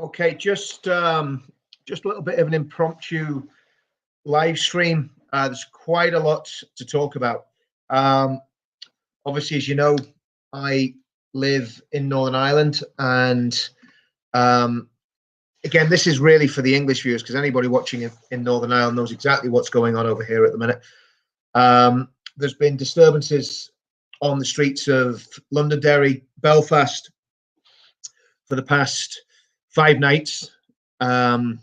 Okay, just a little bit of an impromptu live stream. There's quite a lot to talk about. Um, Obviously, as you know, I live in Northern Ireland, and um, again, this is really for the English viewers because anybody watching in Northern Ireland knows exactly what's going on over here at the minute. There's been disturbances on the streets of Londonderry, Belfast for the past 5 nights. And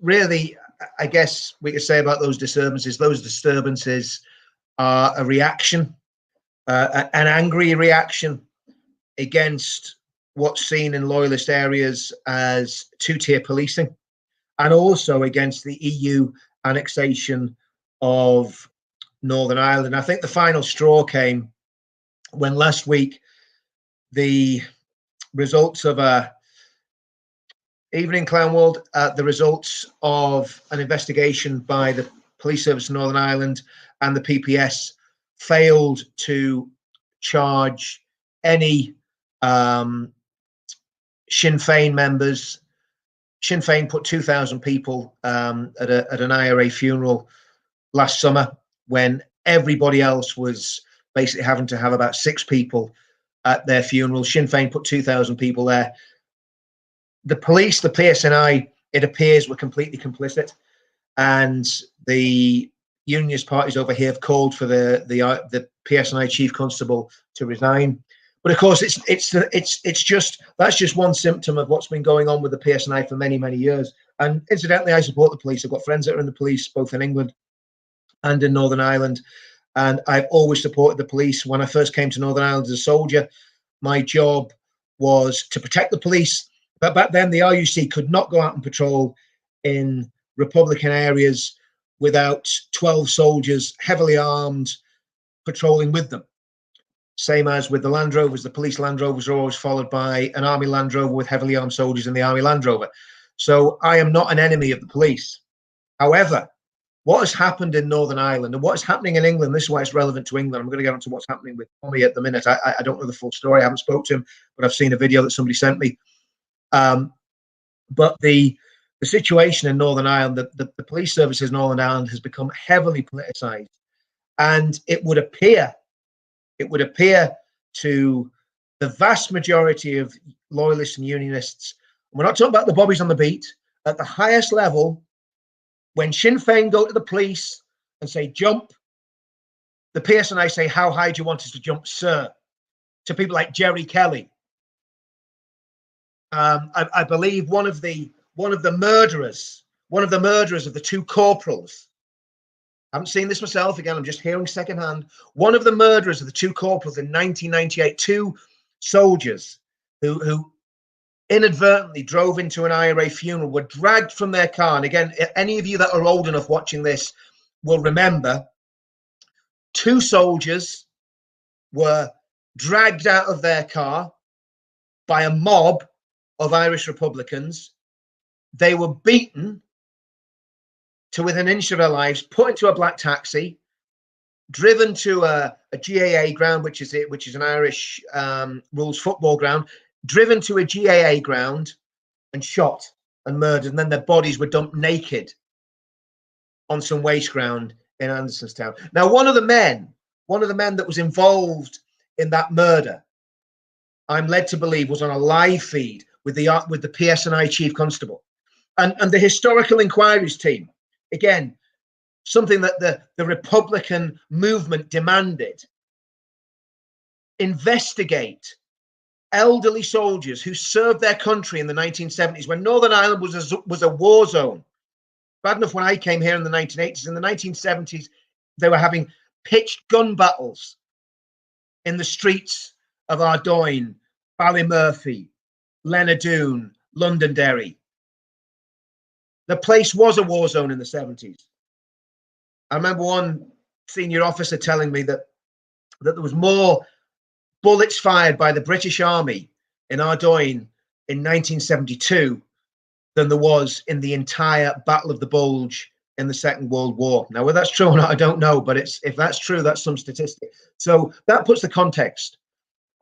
really, I guess we could say about those disturbances are a reaction, an angry reaction against what's seen in loyalist areas as two-tier policing, and also against the EU annexation of Northern Ireland. I think the final straw came when last week the results of a Evening Clownworld, the results of an investigation by the Police Service of Northern Ireland and the PPS failed to charge any Sinn Féin members. Sinn Féin put 2,000 people at an IRA funeral last summer when everybody else was basically having to have about 6 people at their funeral. Sinn Féin put 2,000 people there. The police, the PSNI, it appears, were completely complicit, and the unionist parties over here have called for the PSNI chief constable to resign. But of course, it's just that's just one symptom of what's been going on with the PSNI for many years. And incidentally, I support the police. I've got friends that are in the police, both in England and in Northern Ireland, and I've always supported the police. When I first came to Northern Ireland as a soldier, my job was to protect the police. But back then, the RUC could not go out and patrol in Republican areas without 12 soldiers, heavily armed, patrolling with them. Same as with the Land Rovers, the police Land Rovers are always followed by an Army Land Rover with heavily armed soldiers in the Army Land Rover. So I am not an enemy of the police. However, what has happened in Northern Ireland and what is happening in England, this is why it's relevant to England. I'm going to get on to what's happening with Tommy at the minute. I don't know the full story. I haven't spoke to him, but I've seen a video that somebody sent me. But the situation in Northern Ireland, the police services in Northern Ireland has become heavily politicised, and it would appear to the vast majority of loyalists and unionists. We're not talking about the bobbies on the beat. At the highest level, when Sinn Féin go to the police and say jump, the PSNI say, how high do you want us to jump, sir? To people like Jerry Kelly. I believe one of the murderers of the 2 corporals. I haven't seen this myself. Again, I'm just hearing secondhand. One of the murderers of the 2 corporals in 1998, 2 soldiers who inadvertently drove into an IRA funeral, were dragged from their car. And again, any of you that are old enough watching this will remember 2 soldiers were dragged out of their car by a mob of Irish Republicans. They were beaten to within an inch of their lives, put into a black taxi, driven to a GAA ground, which is an Irish rules football ground, driven to a GAA ground and shot and murdered. And then their bodies were dumped naked on some waste ground in Andersonstown. Now, one of the men that was involved in that murder, I'm led to believe, was on a live feed with the PSNI chief constable and the historical inquiries team. Again, something that the Republican movement demanded. Investigate elderly soldiers who served their country in the 1970s when Northern Ireland was a war zone. Bad enough when I came here in the 1980s. In the 1970s, they were having pitched gun battles in the streets of Ardoyne, Ballymurphy, Lenadoon, Londonderry. The place was a war zone in the 70s. I remember one senior officer telling me that there was more bullets fired by the British Army in Ardoyne in 1972 than there was in the entire Battle of the Bulge in the Second World War. Now, whether that's true or not, I don't know, but if that's true, that's some statistic. So that puts the context.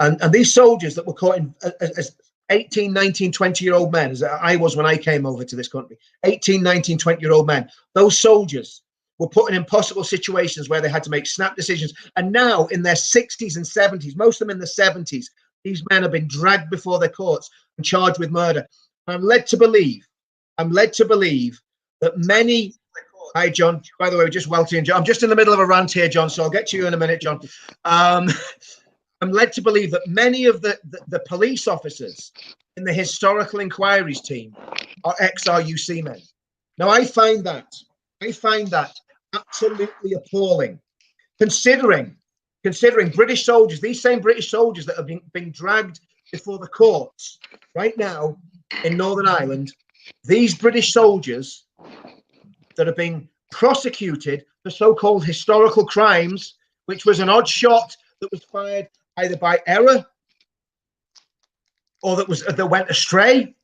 And these soldiers that were caught in, as 18, 19, 20-year-old men, as I was when I came over to this country, 18, 19, 20-year-old men, those soldiers were put in impossible situations where they had to make snap decisions. And now in their 60s and 70s, most of them in the 70s, these men have been dragged before their courts and charged with murder. I'm led to believe that many. Hi, John. By the way, just welcoming John. I'm just in the middle of a rant here, John, so I'll get to you in a minute, John. I'm led to believe that many of the police officers in the historical inquiries team are ex-RUC men. Now, I find that absolutely appalling, considering British soldiers, these same British soldiers that have been dragged before the courts right now in Northern Ireland, these British soldiers that are being prosecuted for so-called historical crimes, which was an odd shot that was fired either by error or that went astray.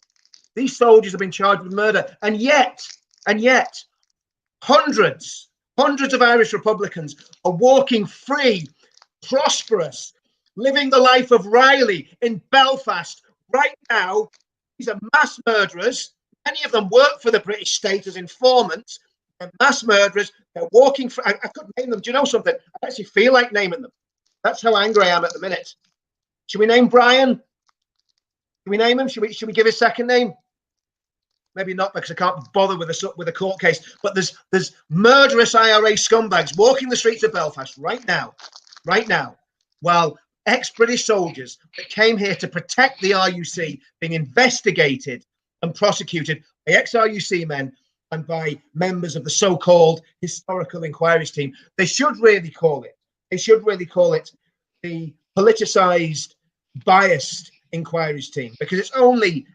These soldiers have been charged with murder, and yet hundreds of Irish Republicans are walking free, prosperous, living the life of Riley in Belfast right now. These are mass murderers. Many of them work for the British state as informants. They're mass murderers. They're walking free. I could name them. Do you know something? I actually feel like naming them. That's how angry I am at the minute. Should we name Brian? Should we name him? Should we give his second name? Maybe not, because I can't bother with a court case. But there's murderous IRA scumbags walking the streets of Belfast right now, while ex-British soldiers that came here to protect the RUC being investigated and prosecuted by ex-RUC men and by members of the so-called historical inquiries team. They should really call it the politicized, biased inquiries team, because it's only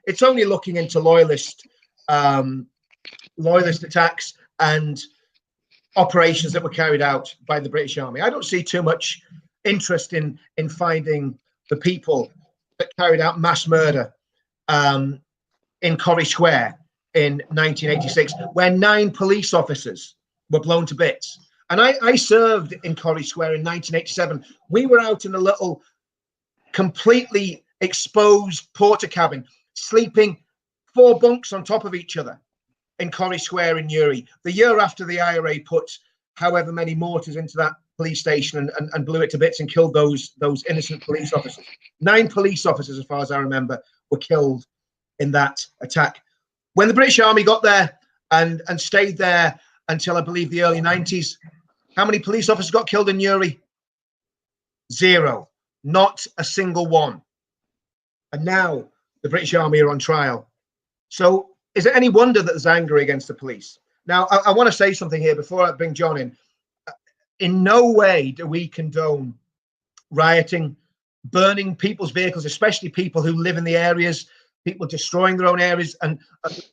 looking into loyalist attacks and operations that were carried out by the British Army. I don't see too much interest in finding the people that carried out mass murder in Corrie Square in 1986, where 9 police officers were blown to bits. And I served in Corrie Square in 1987. We were out in a little completely exposed porter cabin, sleeping 4 bunks on top of each other in Corrie Square in Newry, the year after the IRA put however many mortars into that police station and blew it to bits and killed those innocent police officers. 9 police officers, as far as I remember, were killed in that attack. When the British Army got there and stayed there until, I believe, the early 90s, how many police officers got killed in Newry? 0. Not a single one. And now the British Army are on trial. So is it any wonder that there's anger against the police? Now, I want to say something here before I bring John in. In no way do we condone rioting, burning people's vehicles, especially people who live in the areas, people destroying their own areas, and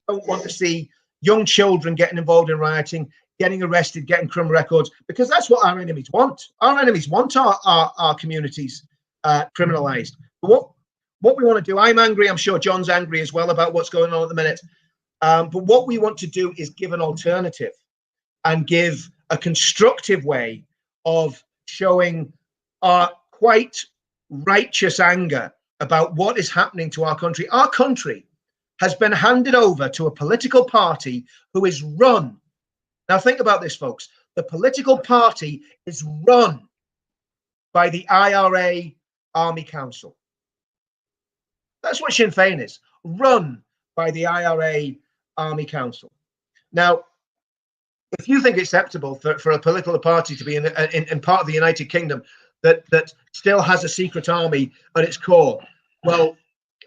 don't want to see young children getting involved in rioting, getting arrested, getting criminal records, because that's what our enemies want. Our enemies want our communities criminalized. But what we want to do, I'm angry, I'm sure John's angry as well about what's going on at the minute. But what we want to do is give an alternative and give a constructive way of showing our quite righteous anger about what is happening to our country. Our country has been handed over to a political party who is run. Now think about this, folks. The political party is run by the IRA Army Council. That's what Sinn Féin is, run by the IRA Army Council. Now, if you think it's acceptable for a political party to be in part of the United Kingdom that still has a secret army at its core, well,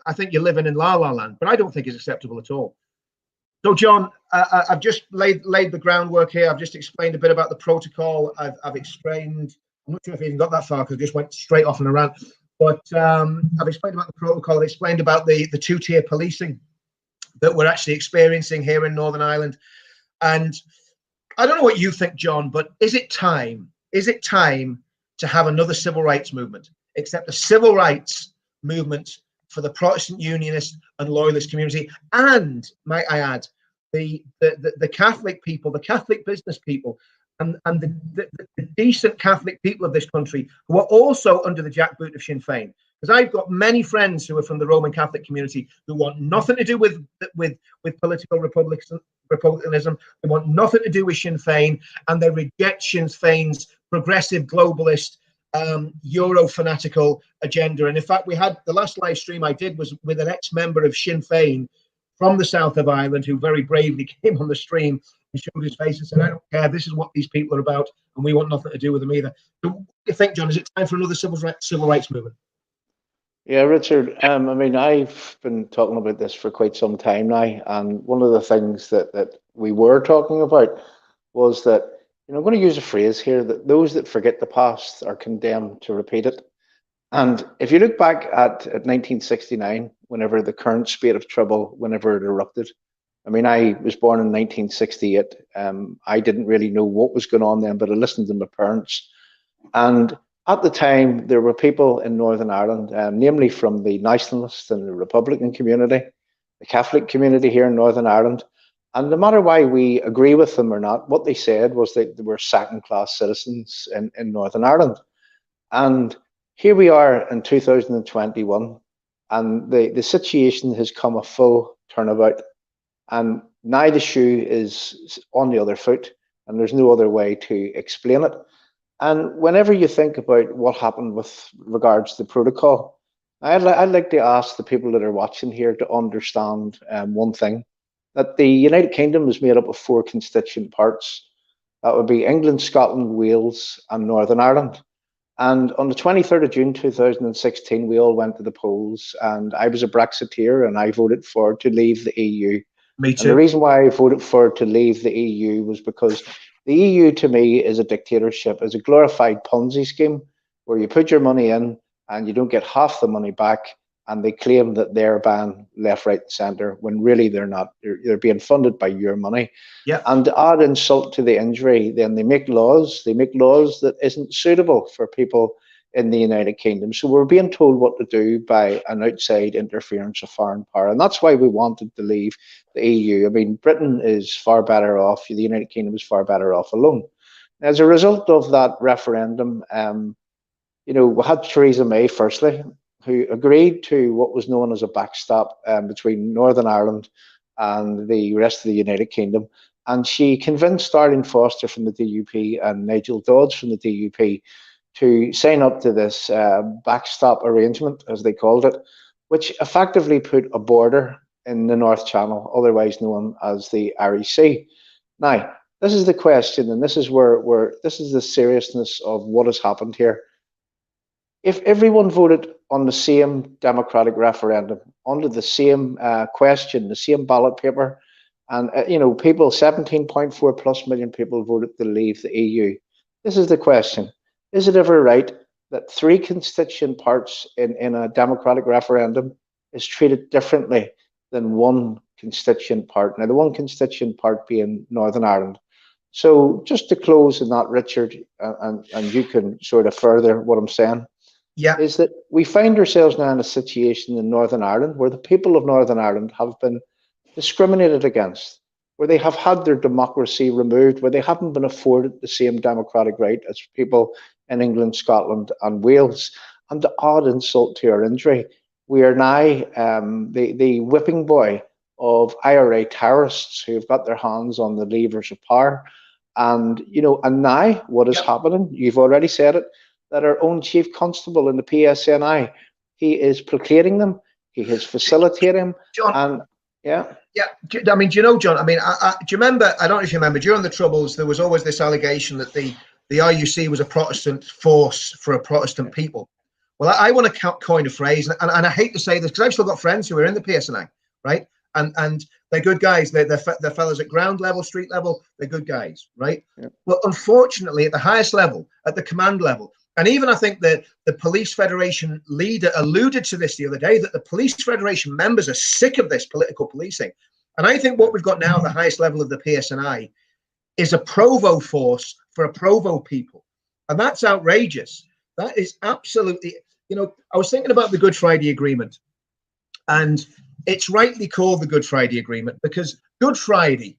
I think you're living in La La Land, but I don't think it's acceptable at all. So, John, I've just laid the groundwork here. I've just explained a bit about the protocol. I've explained, I'm not sure if I even got that far because I just went straight off on a rant, but I've explained about the protocol. I've explained about the 2-tier policing that we're actually experiencing here in Northern Ireland. And I don't know what you think, John, but is it time to have another civil rights movement, except a civil rights movement for the Protestant Unionist and Loyalist community, and, might I add, the Catholic people, the Catholic business people, and the decent Catholic people of this country who are also under the jackboot of Sinn Féin? Because I've got many friends who are from the Roman Catholic community who want nothing to do with political republicanism. They want nothing to do with Sinn Féin, and they reject Sinn Féin's progressive, globalist, Euro fanatical agenda. And in fact, we had the last live stream I did was with an ex-member of Sinn Féin from the south of Ireland, who very bravely came on the stream and showed his face and said, "I don't care. This is what these people are about, and we want nothing to do with them either." So, what do you think, John? Is it time for another civil rights movement? Yeah, Richard. I mean, I've been talking about this for quite some time now, and one of the things that we were talking about was that, I'm going to use a phrase here, that those that forget the past are condemned to repeat it. And if you look back at 1969, whenever the current spate of trouble, whenever it erupted, I mean, I was born in 1968. I didn't really know what was going on then, but I listened to my parents. And at the time, there were people in Northern Ireland, namely from the nationalist and the Republican community, the Catholic community here in Northern Ireland. And no matter why we agree with them or not, what they said was that they were second-class citizens in Northern Ireland. And here we are in 2021, and the situation has come a full turnabout. And now the shoe is on the other foot, and there's no other way to explain it. And whenever you think about what happened with regards to the protocol, I'd like to ask the people that are watching here to understand one thing, that the United Kingdom is made up of 4 constituent parts. That would be England, Scotland, Wales, and Northern Ireland. And on the 23rd of June 2016, we all went to the polls, and I was a Brexiteer, and I voted to leave the EU. Me too. And the reason why I voted to leave the EU was because the EU to me is a dictatorship, is a glorified Ponzi scheme where you put your money in and you don't get half the money back, and they claim that they're banned left, right, and centre when really they're not. They're being funded by your money. Yeah. And to add insult to the injury, then they make laws that isn't suitable for people in the United Kingdom. So we're being told what to do by an outside interference of foreign power. And that's why we wanted to leave the EU. I mean, Britain is far better off. The United Kingdom is far better off alone. As a result of that referendum, we had Theresa May, firstly, who agreed to what was known as a backstop between Northern Ireland and the rest of the United Kingdom. And she convinced Arlene Foster from the DUP and Nigel Dodds from the DUP to sign up to this backstop arrangement, as they called it, which effectively put a border in the North Channel, otherwise known as the Irish Sea. Now, this is the question, and this is where this is the seriousness of what has happened here. If everyone voted on the same democratic referendum, under the same question, the same ballot paper, and people, 17.4 plus million people voted to leave the EU. This is the question. Is it ever right that 3 constituent parts in a democratic referendum is treated differently than 1 constituent part? Now, the 1 constituent part being Northern Ireland. So just to close on that, Richard, and you can sort of further what I'm saying, is that we find ourselves now in a situation in Northern Ireland where the people of Northern Ireland have been discriminated against, where they have had their democracy removed, where they haven't been afforded the same democratic right as people in England, Scotland, and Wales. And to add insult to our injury, we are now the whipping boy of IRA terrorists who have got their hands on the levers of power. And and now what is happening? You've already said it, that our own chief constable in the PSNI, he is placating them, he is facilitating, John, and I mean, do you know, John? I mean, do you remember? I don't know if you remember. During the Troubles, there was always this allegation that the RUC was a Protestant force for a Protestant people. Well, I want to coin a phrase, and I hate to say this because I've still got friends who are in the PSNI, right? And they're good guys. They're fellas at ground level, street level. They're good guys, right? Yeah. Well, unfortunately, at the highest level, at the command level, and even I think the Police Federation leader alluded to this the other day, that the Police Federation members are sick of this political policing. And I think what we've got now at the highest level of the PSNI is a provo force for a provo people. And that's outrageous. That is absolutely, I was thinking about the Good Friday Agreement, and it's rightly called the Good Friday Agreement because Good Friday,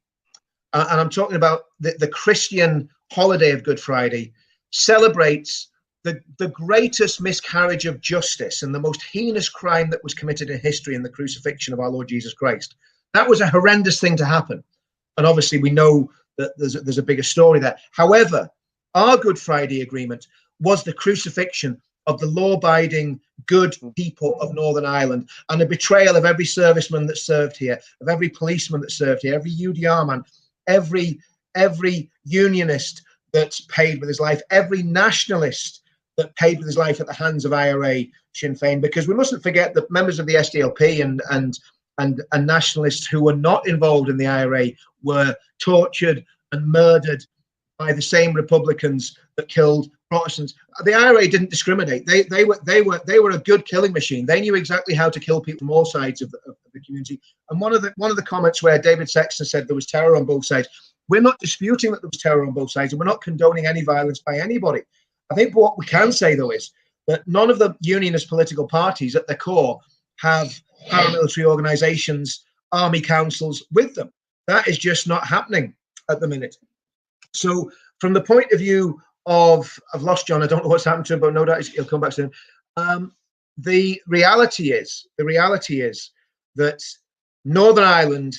and I'm talking about the Christian holiday of Good Friday, celebrates the greatest miscarriage of justice and the most heinous crime that was committed in history in the crucifixion of our Lord Jesus Christ. That was a horrendous thing to happen. And obviously we know that there's a bigger story there. However, our Good Friday Agreement was the crucifixion of the law-abiding good people of Northern Ireland, and a betrayal of every serviceman that served here, of every policeman that served here, every UDR man, every unionist that paid with his life, every nationalist that paid with his life at the hands of IRA, Sinn Féin, because we mustn't forget that members of the SDLP and nationalists who were not involved in the IRA were tortured and murdered by the same Republicans that killed Protestants. The IRA didn't discriminate. They were a good killing machine. They knew exactly how to kill people from all sides of the community. And one of the comments where David Sexton said there was terror on both sides, we're not disputing that there was terror on both sides, and we're not condoning any violence by anybody. I think what we can say, though, is that none of the unionist political parties at their core have paramilitary organizations, army councils with them. That is just not happening at the minute. So from the point of view of, I've lost John, I don't know what's happened to him, but no doubt he'll come back soon. The reality is that Northern Ireland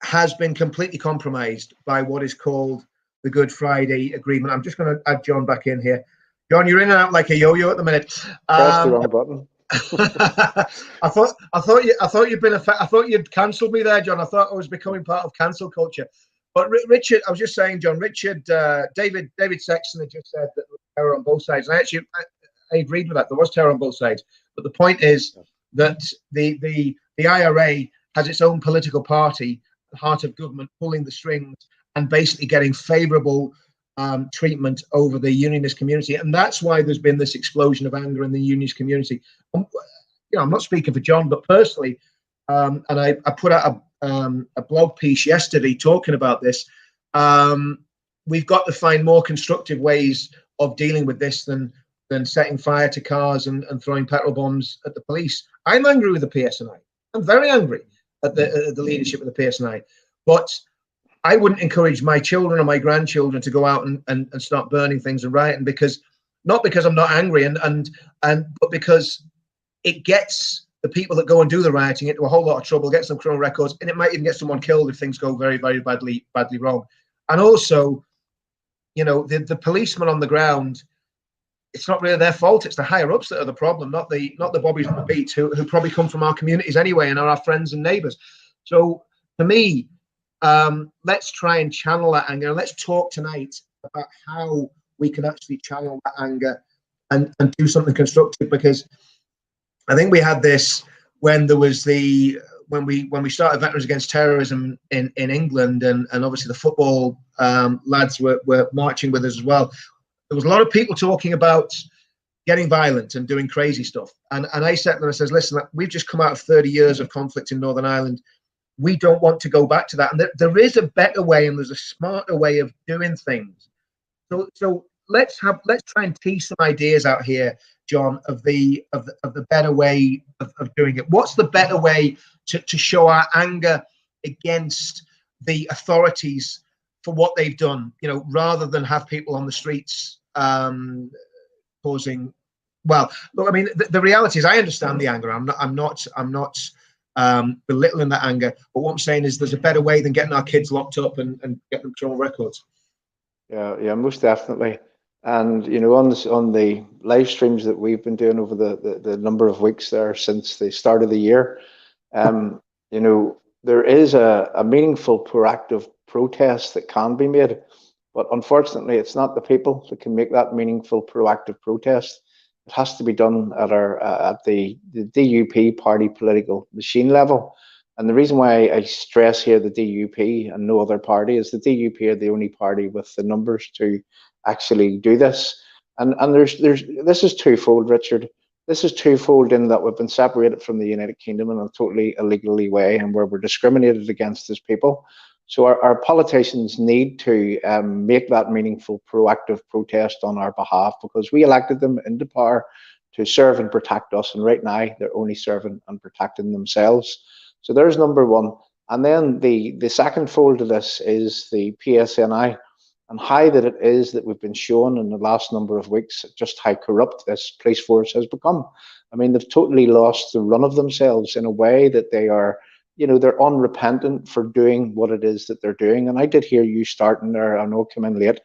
has been completely compromised by what is called the Good Friday Agreement. I'm just going to add John back in here. John, you're in and out like a yo-yo at the minute. Press the wrong button. I thought you'd cancelled me there, John. I thought I was becoming part of cancel culture. But Richard, I was just saying, John, David Sexton had just said that there was terror on both sides. And I agreed with that. There was terror on both sides. But the point is that the IRA has its own political party, the heart of government, pulling the strings and basically getting favourable treatment over the unionist community. And that's why there's been this explosion of anger in the unionist community. I'm not speaking for John, but personally, and I put out a blog piece yesterday talking about this. We've got to find more constructive ways of dealing with this than setting fire to cars and throwing petrol bombs at the police. I'm angry with the PSNI. I'm very angry at the leadership of the PSNI. But I wouldn't encourage my children or my grandchildren to go out and start burning things and rioting, not because I'm not angry but because it gets the people that go and do the rioting into a whole lot of trouble, gets them criminal records, and it might even get someone killed if things go very, very badly wrong. And also, the policemen on the ground, it's not really their fault. It's the higher ups that are the problem, not the bobbies on the beat who probably come from our communities anyway and are our friends and neighbours. So for me, let's try and channel that anger. Let's talk tonight about how we can actually channel that anger and do something constructive, because I think we had this when there was when we started Veterans Against Terrorism in England, and obviously the football lads were marching with us as well. There was a lot of people talking about getting violent and doing crazy stuff. And I said to them, I says, listen, we've just come out of 30 years of conflict in Northern Ireland. We don't want to go back to that. And there is a better way, and there's a smarter way of doing things. So let's try and tease some ideas out here, John, of the better way of doing it. What's the better way to show our anger against the authorities for what they've done, rather than have people on the streets causing. Well, look, I mean, the reality is, I understand the anger. I'm not belittling that anger. But what I'm saying is, there's a better way than getting our kids locked up and getting them criminal records. Yeah, most definitely. And on the live streams that we've been doing over the number of weeks there since the start of the year, there is a meaningful proactive protest that can be made, but unfortunately it's not the people that can make that meaningful proactive protest. It has to be done at the DUP party political machine level. And the reason why I stress here the DUP and no other party is the DUP are the only party with the numbers to actually do this. And this is twofold, Richard. This is twofold in that we've been separated from the United Kingdom in a totally illegally way, and where we're discriminated against as people. So our politicians need to make that meaningful, proactive protest on our behalf, because we elected them into power to serve and protect us. And right now, they're only serving and protecting themselves. So there's number one. And then the second fold of this is the PSNI. and how that it is that we've been shown in the last number of weeks just how corrupt this police force has become. I mean, they've totally lost the run of themselves in a way that they are, they're unrepentant for doing what it is that they're doing. And I did hear you starting there, I know I came in late,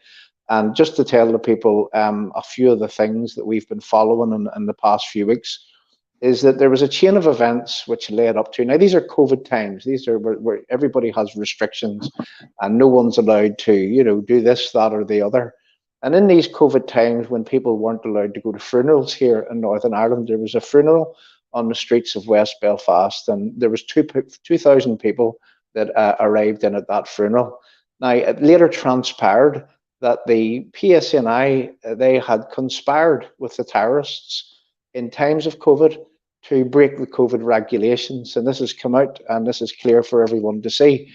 and just to tell the people a few of the things that we've been following in the past few weeks is that there was a chain of events which led up to. Now, these are COVID times. These are where everybody has restrictions and no one's allowed to, do this, that, or the other. And in these COVID times, when people weren't allowed to go to funerals here in Northern Ireland, there was a funeral on the streets of West Belfast, and there was 2,000 people that arrived in at that funeral. Now, it later transpired that the PSNI, they had conspired with the terrorists in times of COVID to break the COVID regulations. And this has come out and this is clear for everyone to see.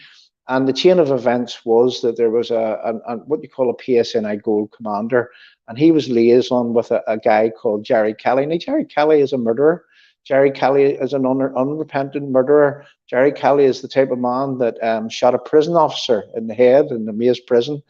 And the chain of events was that there was a what you call a PSNI gold commander, and he was liaison with a guy called Jerry Kelly. Now, Jerry Kelly is a murderer. Jerry Kelly is an unrepentant murderer. Jerry Kelly is the type of man that shot a prison officer in the head in the Maze prison,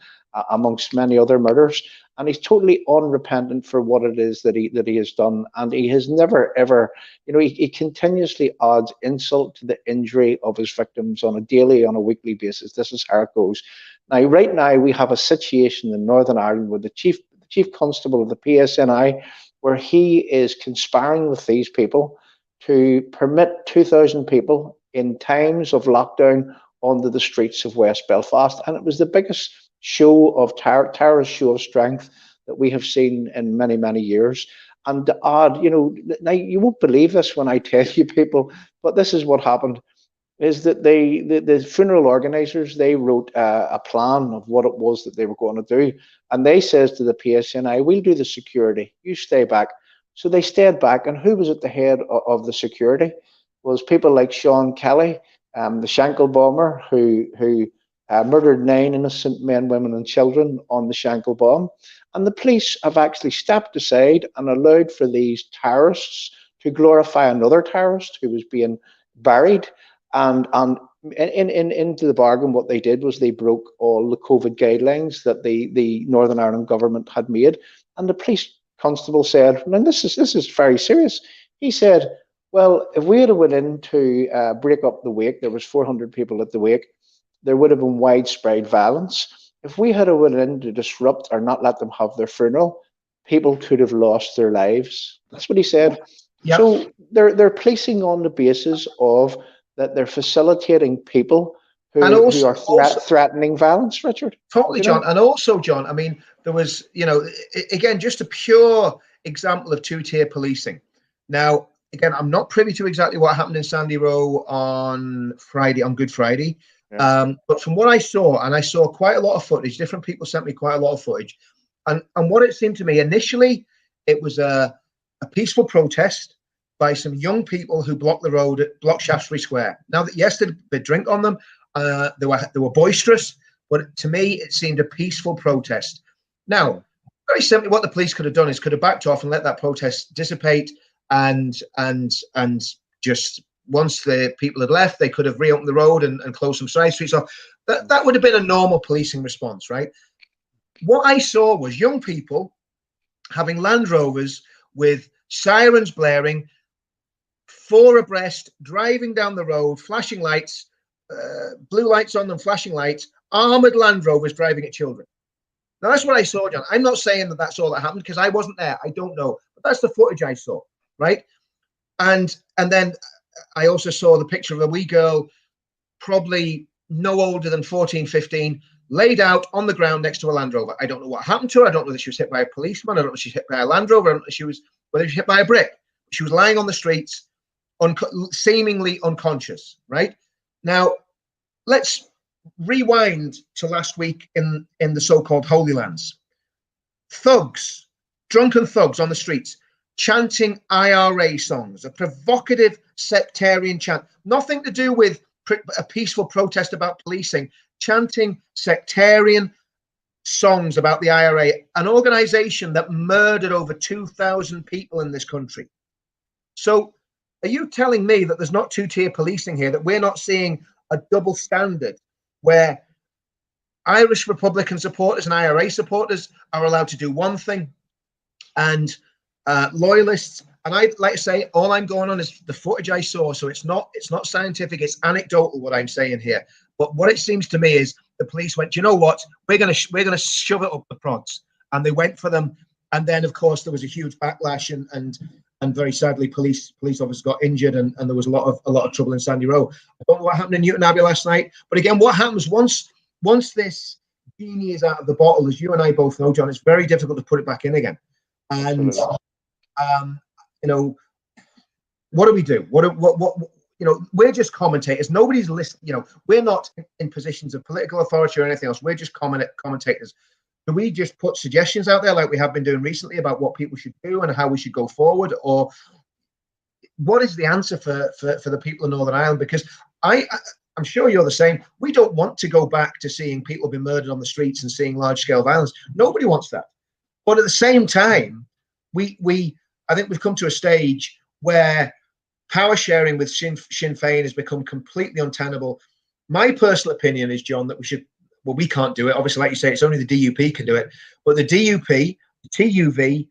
amongst many other murders. And he's totally unrepentant for what it is that he has done, and he has never ever, he continuously adds insult to the injury of his victims on a daily, on a weekly basis. This is how it goes. Now, right now, we have a situation in Northern Ireland with the chief constable of the PSNI, where he is conspiring with these people to permit 2,000 people in times of lockdown onto the streets of West Belfast, and it was the biggest show of terrorist show of strength that we have seen in many, many years. And to add, now you won't believe this when I tell you, people, but this is what happened, is that the funeral organizers, they wrote a plan of what it was that they were going to do. And they says to the PSNI, we'll do the security, you stay back. So they stayed back, and who was at the head of the security was people like Sean Kelly, the Shankill bomber, who murdered 9 innocent men, women, and children on the Shankill bomb. And the police have actually stepped aside and allowed for these terrorists to glorify another terrorist who was being buried. And into the bargain, what they did was they broke all the COVID guidelines that the Northern Ireland government had made. And the police constable said, and this is very serious. He said, well, if we had went in to break up the wake, there was 400 people at the wake, there would have been widespread violence. If we had went in to disrupt or not let them have their funeral, people could have lost their lives. That's what he said. Yep. So they're policing on the basis of that they're facilitating people who are threatening violence, Richard. Totally, John. And also, John, I mean, there was, again, just a pure example of two-tier policing. Now, again, I'm not privy to exactly what happened in Sandy Row on Good Friday. Yeah. But from what I saw, and I saw quite a lot of footage, different people sent me quite a lot of footage. And what it seemed to me, initially, it was a peaceful protest by some young people who blocked the road at Shaftesbury Square. Now, that yes, they drink on them, they were boisterous, but to me, it seemed a peaceful protest. Now, very simply, what the police could have done is could have backed off and let that protest dissipate, and just once the people had left, they could have reopened the road and closed some side streets off. That would have been a normal policing response, right? What I saw was young people having Land Rovers with sirens blaring, 4 abreast, driving down the road, flashing lights, blue lights on them, flashing lights, armored Land Rovers driving at children. Now, that's what I saw, John. I'm not saying that that's all that happened because I wasn't there. I don't know. But that's the footage I saw, right? And then I also saw the picture of a wee girl, probably no older than 14, 15, laid out on the ground next to a Land Rover. I don't know what happened to her. I don't know if she was hit by a policeman. I don't know if she was hit by a Land Rover. I don't know if whether she was hit by a brick. She was lying on the streets, seemingly unconscious, right? Now, let's rewind to last week in the so-called Holy Lands. Thugs, drunken thugs on the streets, chanting IRA songs, a provocative sectarian chant, nothing to do with a peaceful protest about policing, chanting sectarian songs about the IRA, an organization that murdered over 2,000 people in this country. So are you telling me that there's not two-tier policing here, that we're not seeing a double standard where Irish Republican supporters and IRA supporters are allowed to do one thing, and loyalists. And I like to say, all I'm going on is the footage I saw. So it's not scientific, it's anecdotal what I'm saying here. But what it seems to me is the police went, you know what, we're gonna shove it up the prods, and they went for them. And then of course there was a huge backlash, and very sadly police officers got injured, and there was a lot of trouble in Sandy Row. I don't know what happened in Newton Abbey last night, but again, what happens once this genie is out of the bottle, as you and I both know, John, it's very difficult to put it back in again. And you know, what do we do? What you know, we're just commentators. Nobody's listening. You know, we're not in positions of political authority or anything else. We're just commentators. Do we just put suggestions out there like we have been doing recently about what people should do and how we should go forward, or what is the answer for the people of Northern Ireland? Because I'm sure you're the same. We don't want to go back to seeing people be murdered on the streets and seeing large-scale violence. Nobody wants that. But at the same time, I think we've come to a stage where power sharing with Sinn Féin has become completely untenable. My personal opinion is, John, that we can't do it. Obviously, like you say, it's only the DUP can do it. But the DUP, the TUV,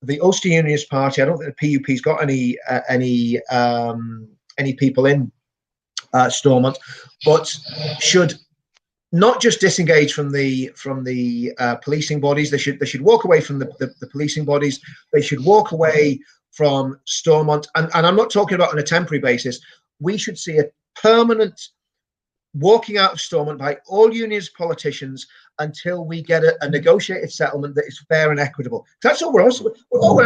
the Ulster Unionist Party, I don't think the PUP's got any people in Stormont, but should not just disengage from the policing bodies. They should walk away from the policing bodies. They should walk away from Stormont, and I'm not talking about on a temporary basis. We should see a permanent walking out of Stormont by all unionist politicians until we get a negotiated settlement that is fair and equitable. That's all we're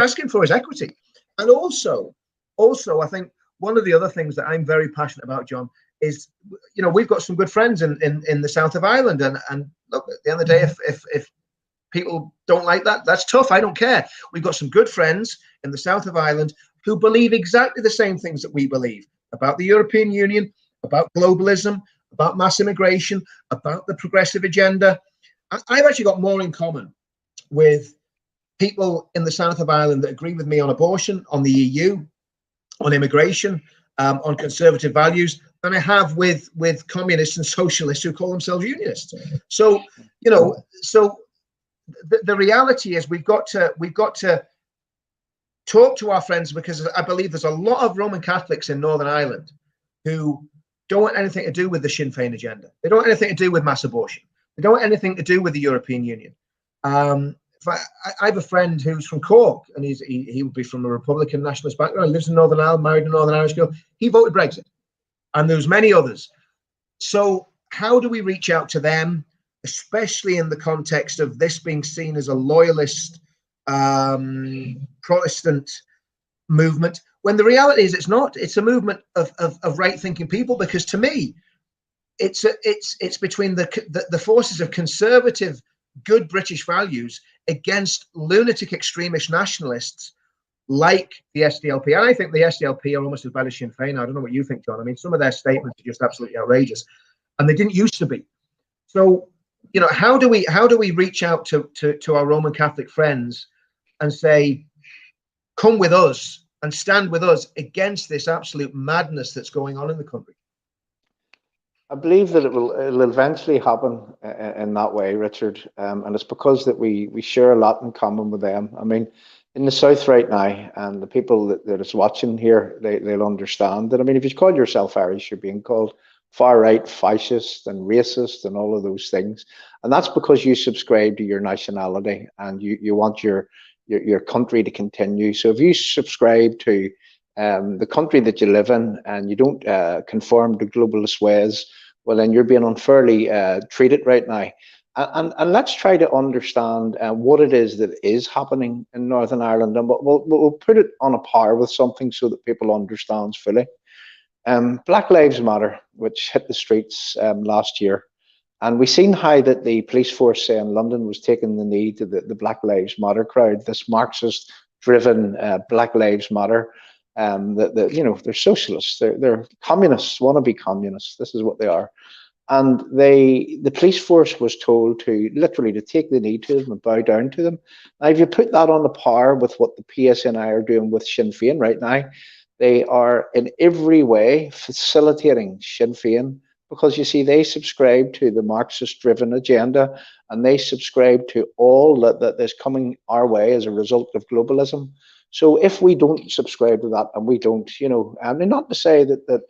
asking for is equity. And also, I think one of the other things that I'm very passionate about, John, is, you know, we've got some good friends in the south of Ireland, and look, at the end of the day, if people don't like that, that's tough. I don't care. We've got some good friends in the south of Ireland who believe exactly the same things that we believe about the European Union, about globalism, about mass immigration, about the progressive agenda. I've actually got more in common with people in the south of Ireland that agree with me on abortion, on the EU, on immigration, on conservative values, than I have with communists and socialists who call themselves unionists. So, you know, the reality is we've got to talk to our friends, because I believe there's a lot of Roman Catholics in Northern Ireland who don't want anything to do with the Sinn Féin agenda. They don't want anything to do with mass abortion. They don't want anything to do with the European Union. I have a friend who's from Cork, and he would be from a Republican nationalist background. He lives in Northern Ireland, married a Northern Irish girl. He voted Brexit, and there's many others. So how do we reach out to them, especially in the context of this being seen as a loyalist Protestant movement, when the reality is it's not? It's a movement of right-thinking people, because to me, it's between the forces of conservative, good British values against lunatic extremist nationalists like the SDLP. And I think the SDLP are almost as bad as Sinn Féin. I don't know what you think, John. I mean, some of their statements are just absolutely outrageous, and they didn't used to be. So, you know, how do we reach out to our Roman Catholic friends and say, come with us and stand with us against this absolute madness that's going on in the country? I believe that it'll eventually happen in that way, Richard, and it's because that we share a lot in common with them. I mean, in the south right now, and the people that is watching here, they'll understand that. I mean, if you call yourself Irish, you're being called far right, fascist, and racist, and all of those things, and that's because you subscribe to your nationality and you want your country to continue. So if you subscribe to the country that you live in and you don't conform to globalist ways, well, then you're being unfairly treated right now. And let's try to understand what it is that is happening in Northern Ireland, and we'll put it on a par with something so that people understand fully. Black Lives Matter, which hit the streets last year, and we've seen how that the police force in London was taking the knee to the Black Lives Matter crowd, this Marxist-driven Black Lives Matter. You know, they're socialists, they're communists, wannabe communists. This is what they are. And the police force was told to literally to take the knee to them and bow down to them. Now, if you put that on the par with what the PSNI are doing with Sinn Féin right now, they are in every way facilitating Sinn Féin, because you see, they subscribe to the Marxist-driven agenda, and they subscribe to all that is coming our way as a result of globalism. So if we don't subscribe to that, and we don't, I mean, not to say that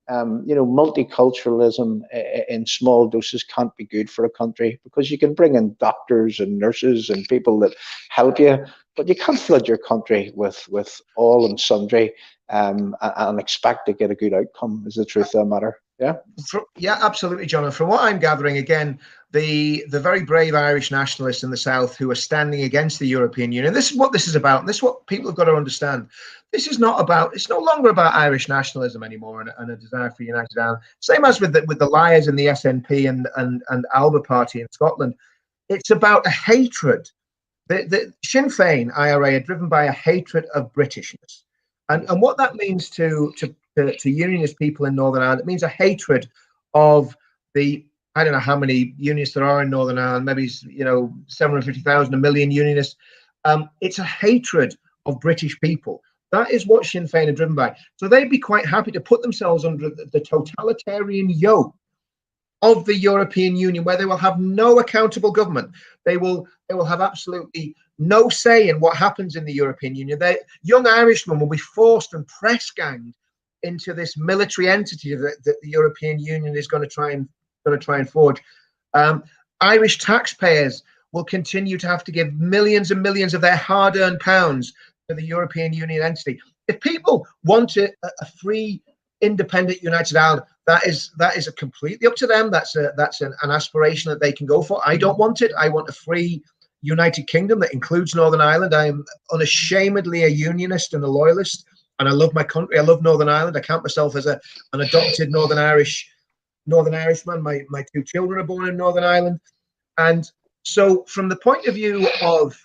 multiculturalism in small doses can't be good for a country, because you can bring in doctors and nurses and people that help you, but you can't flood your country with all and sundry and expect to get a good outcome, is the truth of the matter. Yeah. Yeah, absolutely, John. And from what I'm gathering, again, the very brave Irish nationalists in the South who are standing against the European Union, this is what this is about. This is what people have got to understand. This is not about, it's no longer about Irish nationalism anymore and a desire for United Ireland. Same as with the Liars in the SNP and Alba Party in Scotland. It's about a hatred. The Sinn Féin IRA are driven by a hatred of Britishness. And what that means to unionist people in Northern Ireland, it means a hatred of the, I don't know how many unionists there are in Northern Ireland, maybe 750,000, 1 million unionists. It's a hatred of British people. That is what Sinn Féin are driven by. So they'd be quite happy to put themselves under the totalitarian yoke of the European Union, where they will have no accountable government. They will have absolutely no say in what happens in the European Union. Young Irishmen will be forced and press ganged into this military entity that the European Union is going to try and forge. Irish taxpayers will continue to have to give millions and millions of their hard-earned pounds to the European Union entity. If people want a free, independent United Ireland, that is completely up to them. That's an aspiration that they can go for. I don't want it. I want a free United Kingdom that includes Northern Ireland. I am unashamedly a unionist and a loyalist, and I love my country. I love Northern Ireland. I count myself as an adopted Northern Irishman. My 2 children are born in Northern Ireland, and so from the point of view of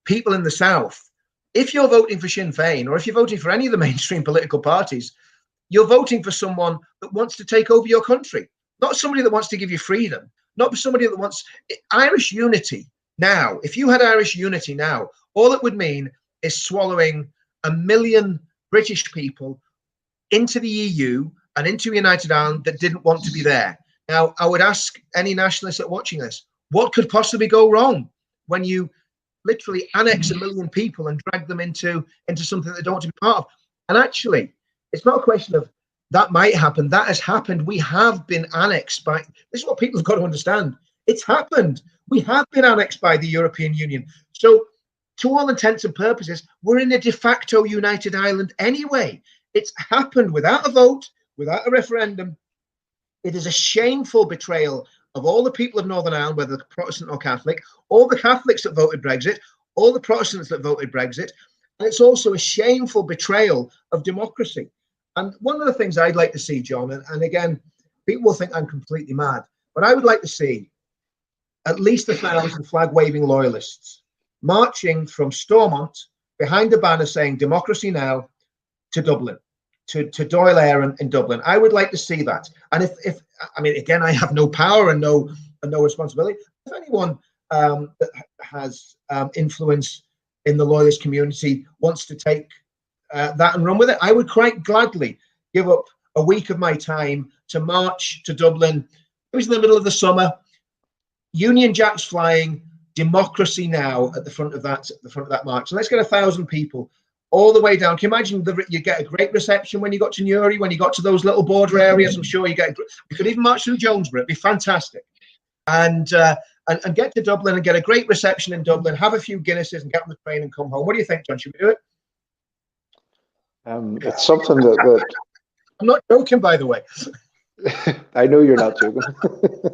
people in the South, if you're voting for Sinn Féin, or if you're voting for any of the mainstream political parties, you're voting for someone that wants to take over your country, not somebody that wants to give you freedom, not somebody that wants Irish unity. Now, if you had Irish unity now, all it would mean is swallowing 1 million British people into the EU and into United Ireland that didn't want to be there. Now, I would ask any nationalists that are watching this, what could possibly go wrong when you literally annex 1 million people and drag them into something they don't want to be part of? And actually, it's not a question of that might happen. That has happened. We have been annexed by, this is what people have got to understand. It's happened. We have been annexed by the European Union. So to all intents and purposes, we're in a de facto United Ireland anyway. It's happened without a vote, without a referendum. It is a shameful betrayal of all the people of Northern Ireland, whether Protestant or Catholic, all the Catholics that voted Brexit, all the Protestants that voted Brexit. And it's also a shameful betrayal of democracy. And one of the things I'd like to see, John, and again, people will think I'm completely mad, but I would like to see at least 1,000 flag-waving loyalists marching from Stormont behind a banner saying "Democracy Now" to Dublin, to Dáil Éireann in Dublin. I would like to see that. And if I mean, again, I have no power and no responsibility. If anyone that has influence in the loyalist community wants to take that and run with it, I would quite gladly give up a week of my time to march to Dublin. It was in the middle of the summer, Union Jacks flying, Democracy Now at the front of that march. And let's get 1,000 people all the way down. Can you imagine you get a great reception when you got to Newry, when you got to those little border areas? I'm sure you could even march through Jonesborough. It'd be fantastic. And get to Dublin and get a great reception in Dublin, have a few Guinnesses and get on the train and come home. What do you think, John? Should we do it? It's something that I'm not joking, by the way. I know you're not joking.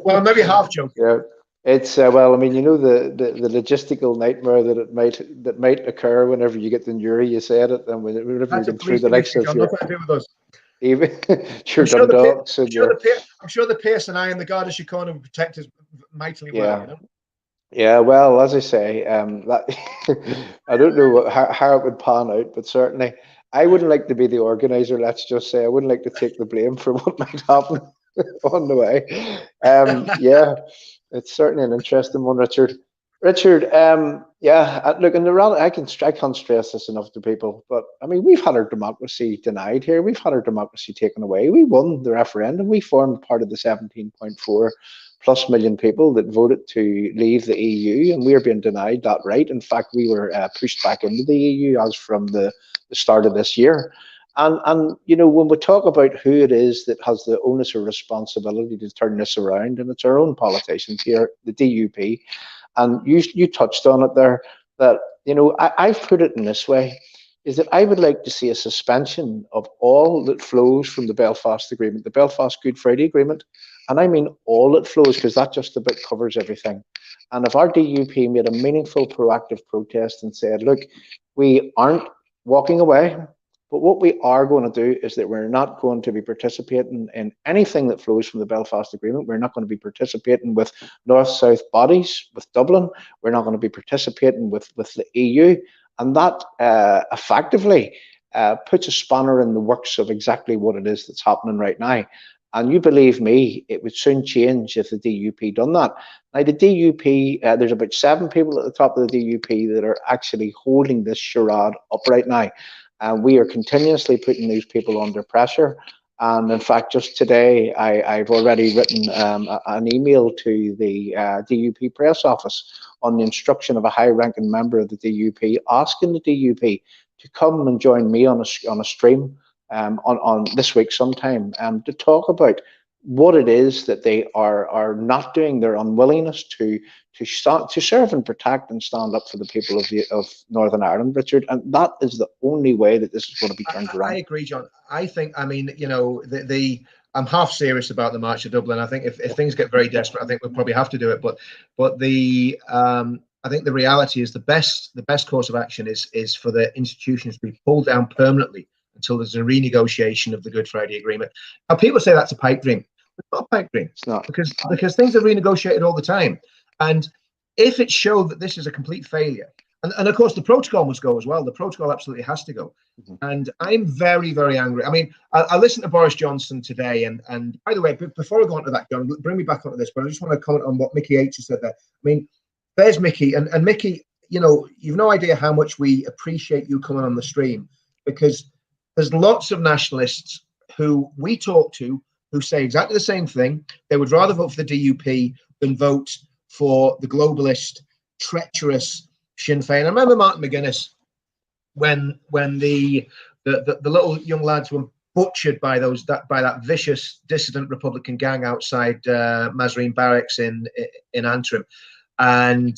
Well, I'm maybe half joking. Yeah, it's well, I mean, the logistical nightmare that might occur whenever you get to Newry. You said it, and whenever you get through the next of your, even your Dundalks. I'm sure the Pearse and I and the Garda Síochána would protect us mightily well. You know? Yeah, well, as I say, that I don't know how it would pan out, but certainly I wouldn't like to be the organizer. Let's just say I wouldn't like to take the blame for what might happen on the way. Yeah, it's certainly an interesting one, Richard. Richard, Yeah, look, and the reality, I can't stress this enough to people, but I mean, we've had our democracy denied here. We've had our democracy taken away. We won the referendum. We formed part of the 17.4 plus million people that voted to leave the EU, and we are being denied that right. In fact, we were pushed back into the EU as from the start of this year. And you know, when we talk about who it is that has the onus or responsibility to turn this around, and it's our own politicians here, the DUP. And you touched on it there, that, you know, I've put it in this way, is that I would like to see a suspension of all that flows from the Belfast Agreement, the Belfast Good Friday Agreement. And I mean all that flows, because that just about covers everything. And if our DUP made a meaningful, proactive protest and said, look, we aren't walking away, but what we are going to do is that we're not going to be participating in anything that flows from the Belfast Agreement. We're not going to be participating with north-south bodies, with Dublin. We're not going to be participating with the EU. And that effectively puts a spanner in the works of exactly what it is that's happening right now. And you believe me, it would soon change if the DUP done that. Now, the DUP, there's about 7 people at the top of the DUP that are actually holding this charade up right now. And we are continuously putting these people under pressure. And in fact, just today, I've already written an email to the DUP press office on the instruction of a high-ranking member of the DUP, asking the DUP to come and join me on a stream on this week sometime to talk about what it is that they are not doing, their unwillingness to serve and protect and stand up for the people of Northern Ireland, Richard. And that is the only way that this is going to be turned around. I agree, John. I think, I mean, you know, I'm half serious about the March of Dublin. I think if things get very desperate, I think we'll probably have to do it. But I think the reality is the best course of action is for the institutions to be pulled down permanently until there's a renegotiation of the Good Friday Agreement. Now, people say that's a pipe dream. It's not a pipe dream. It's not. Because things are renegotiated all the time. And if it showed that this is a complete failure, and of course the protocol must go as well. The protocol absolutely has to go. Mm-hmm. And I'm very, very angry. I mean, I listened to Boris Johnson today, and by the way, before I go on to that, John, bring me back onto this, but I just want to comment on what Mickey H said there. I mean, there's Mickey, and Mickey, you know, you've no idea how much we appreciate you coming on the stream, because there's lots of nationalists who we talk to who say exactly the same thing. They would rather vote for the DUP than vote for the globalist, treacherous Sinn Féin. I remember Martin McGuinness when the little young lads were butchered by that vicious dissident Republican gang outside Mazarine Barracks in Antrim, and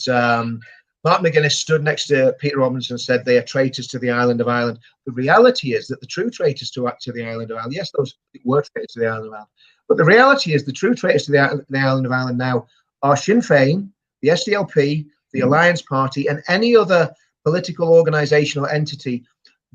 Martin McGuinness stood next to Peter Robinson and said they are traitors to the island of Ireland. The reality is that the true traitors to the island of Ireland, yes, those were traitors to the island of Ireland, but the reality is the true traitors to the island of Ireland now are Sinn Féin, the SDLP, the Alliance Party, and any other political organisation or entity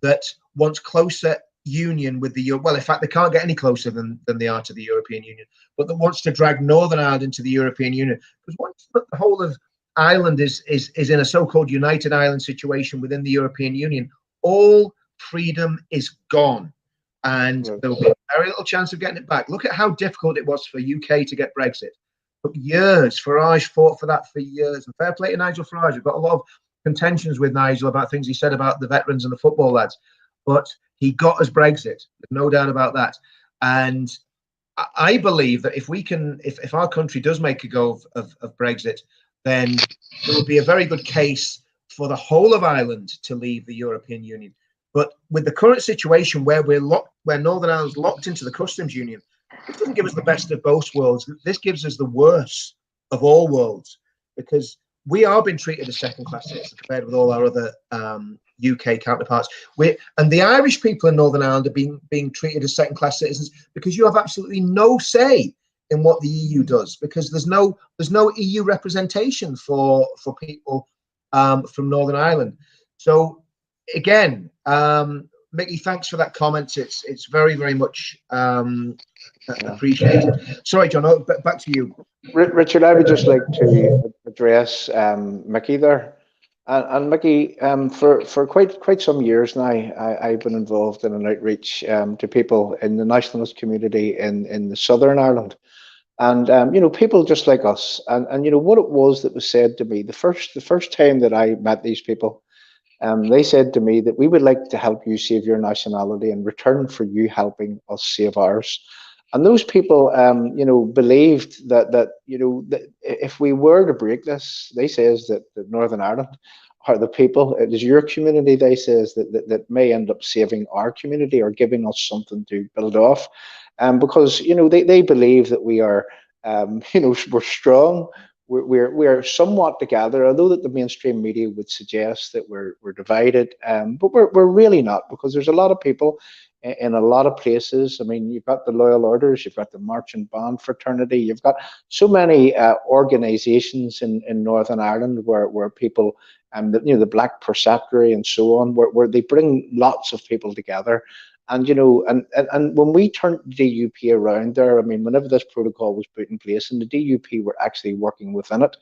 that wants closer union with the well, in fact, they can't get any closer than they are to the European Union, but that wants to drag Northern Ireland into the European Union. Because once the whole of Ireland is in a so-called United Ireland situation within the European Union, all freedom is gone, and there will be very little chance of getting it back. Look at how difficult it was for UK to get Brexit. It took years. Farage fought for that for years, and fair play to Nigel Farage. We've got a lot of contentions with Nigel about things he said about the veterans and the football lads, but he got us Brexit. There's no doubt about that. And I believe that if our country does make a go of Brexit, then there would be a very good case for the whole of Ireland to leave the European Union. But with the current situation where where Northern Ireland's locked into the customs union, this doesn't give us the best of both worlds. This gives us the worst of all worlds, because we are being treated as second-class citizens compared with all our other UK counterparts. And the Irish people in Northern Ireland are being treated as second-class citizens because you have absolutely no say in what the EU does, because there's no EU representation for people from Northern Ireland. So again, Mickey, thanks for that comment. It's very, very much appreciated. Sorry, John, back to you. Richard, I would just like to address Mickey there. And Mickey, for quite some years now, I've been involved in an outreach to people in the nationalist community in the Southern Ireland. And people just like us, and what it was that was said to me the first time that I met these people. They said to me that we would like to help you save your nationality in return for you helping us save ours. And those people, believed that if we were to break this, they says that Northern Ireland are the people. It is your community, they says, that may end up saving our community or giving us something to build off. Because they believe that we are, we're strong. We're somewhat together, although that the mainstream media would suggest that we're divided, but we're really not, because there's a lot of people in a lot of places. I mean, you've got the Loyal Orders, you've got the Marching Band Fraternity, you've got so many organisations in Northern Ireland where people, the Black Preceptory and so on, where they bring lots of people together. And and when we turned the DUP around there, I mean, whenever this protocol was put in place, and the DUP were actually working within it,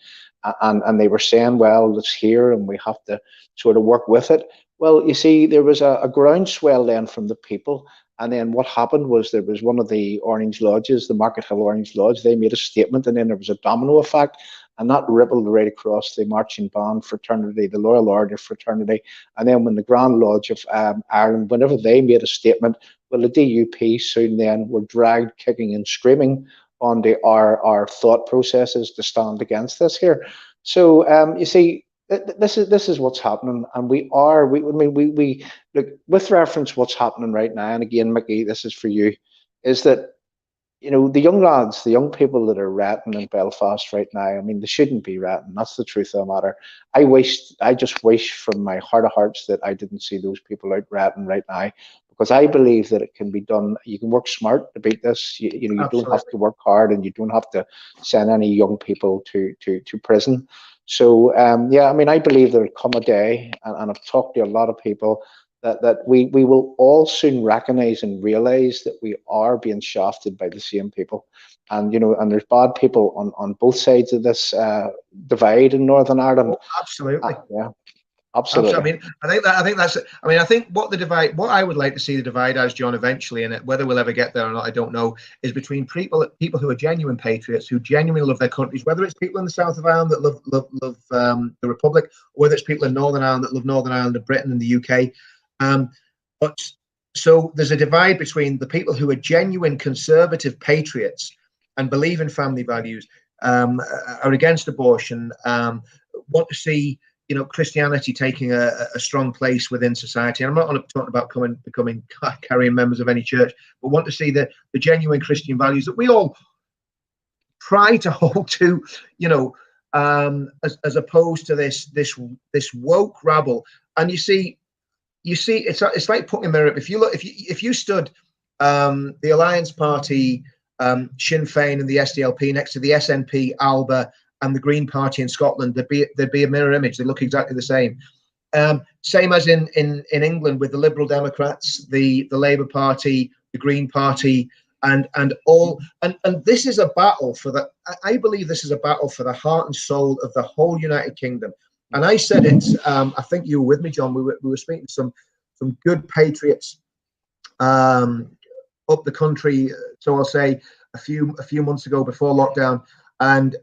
and they were saying, well, it's here and we have to sort of work with it. Well, you see, there was a groundswell then from the people. And then what happened was there was one of the Orange Lodges, the Market Hill Orange Lodge, they made a statement, and then there was a domino effect. And that rippled right across the Marching Band Fraternity, the Loyal Order Fraternity. And then when the Grand Lodge of Ireland, whenever they made a statement, well, the DUP soon then were dragged kicking and screaming on our thought processes to stand against this here. So you see, this is what's happening, and we look, with reference what's happening right now. And again, Mickey, this is for you, is that the young lads, the young people that are ratting in Belfast right now, I mean, they shouldn't be ratting. That's the truth of the matter. I just wish from my heart of hearts that I didn't see those people out ratting right now, because I believe that it can be done. You can work smart to beat this. You don't have to work hard, and you don't have to send any young people to prison. So yeah, I mean, I believe there'll come a day, and I've talked to a lot of people, that we will all soon recognize and realize that we are being shafted by the same people. And and there's bad people on both sides of this divide in Northern Ireland. Oh, absolutely. Yeah, absolutely. I mean, I think what I would like to see the divide as, John, eventually, and whether we'll ever get there or not, I don't know, is between people who are genuine patriots, who genuinely love their countries, whether it's people in the south of Ireland that love the Republic, or whether it's people in Northern Ireland that love Northern Ireland and Britain and the UK. But so there's a divide between the people who are genuine conservative patriots and believe in family values, are against abortion, want to see Christianity taking a strong place within society. And I'm not talking about becoming carrying members of any church, but want to see the genuine Christian values that we all try to hold to, as opposed to this woke rabble. And you see, it's like putting a mirror up. If you stood the Alliance Party, Sinn Féin, and the SDLP next to the SNP, ALBA, and the Green Party in Scotland, there'd be a mirror image. They look exactly the same. Same as in England with the Liberal Democrats, the Labour Party, the Green Party, and this is a battle for I believe this is a battle for the heart and soul of the whole United Kingdom. And I said it. I think you were with me, John. We were speaking to some good patriots up the country. So I'll say a few months ago before lockdown, and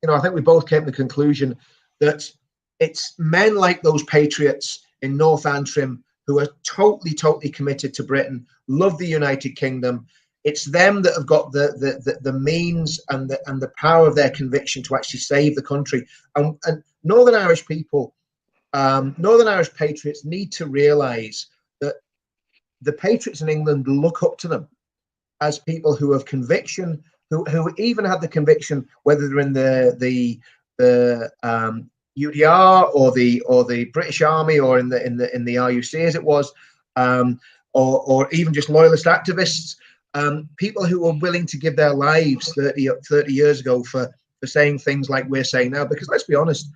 I think we both came to the conclusion that it's men like those patriots in North Antrim who are totally committed to Britain, love the United Kingdom. It's them that have got the means and the power of their conviction to actually save the country. And Northern Irish people, Northern Irish patriots need to realise that the patriots in England look up to them as people who have conviction, who even have the conviction, whether they're in the UDR or the British Army or in the RUC as it was, or even just loyalist activists. People who are willing to give their lives 30 years ago for saying things like we're saying now. Because let's be honest,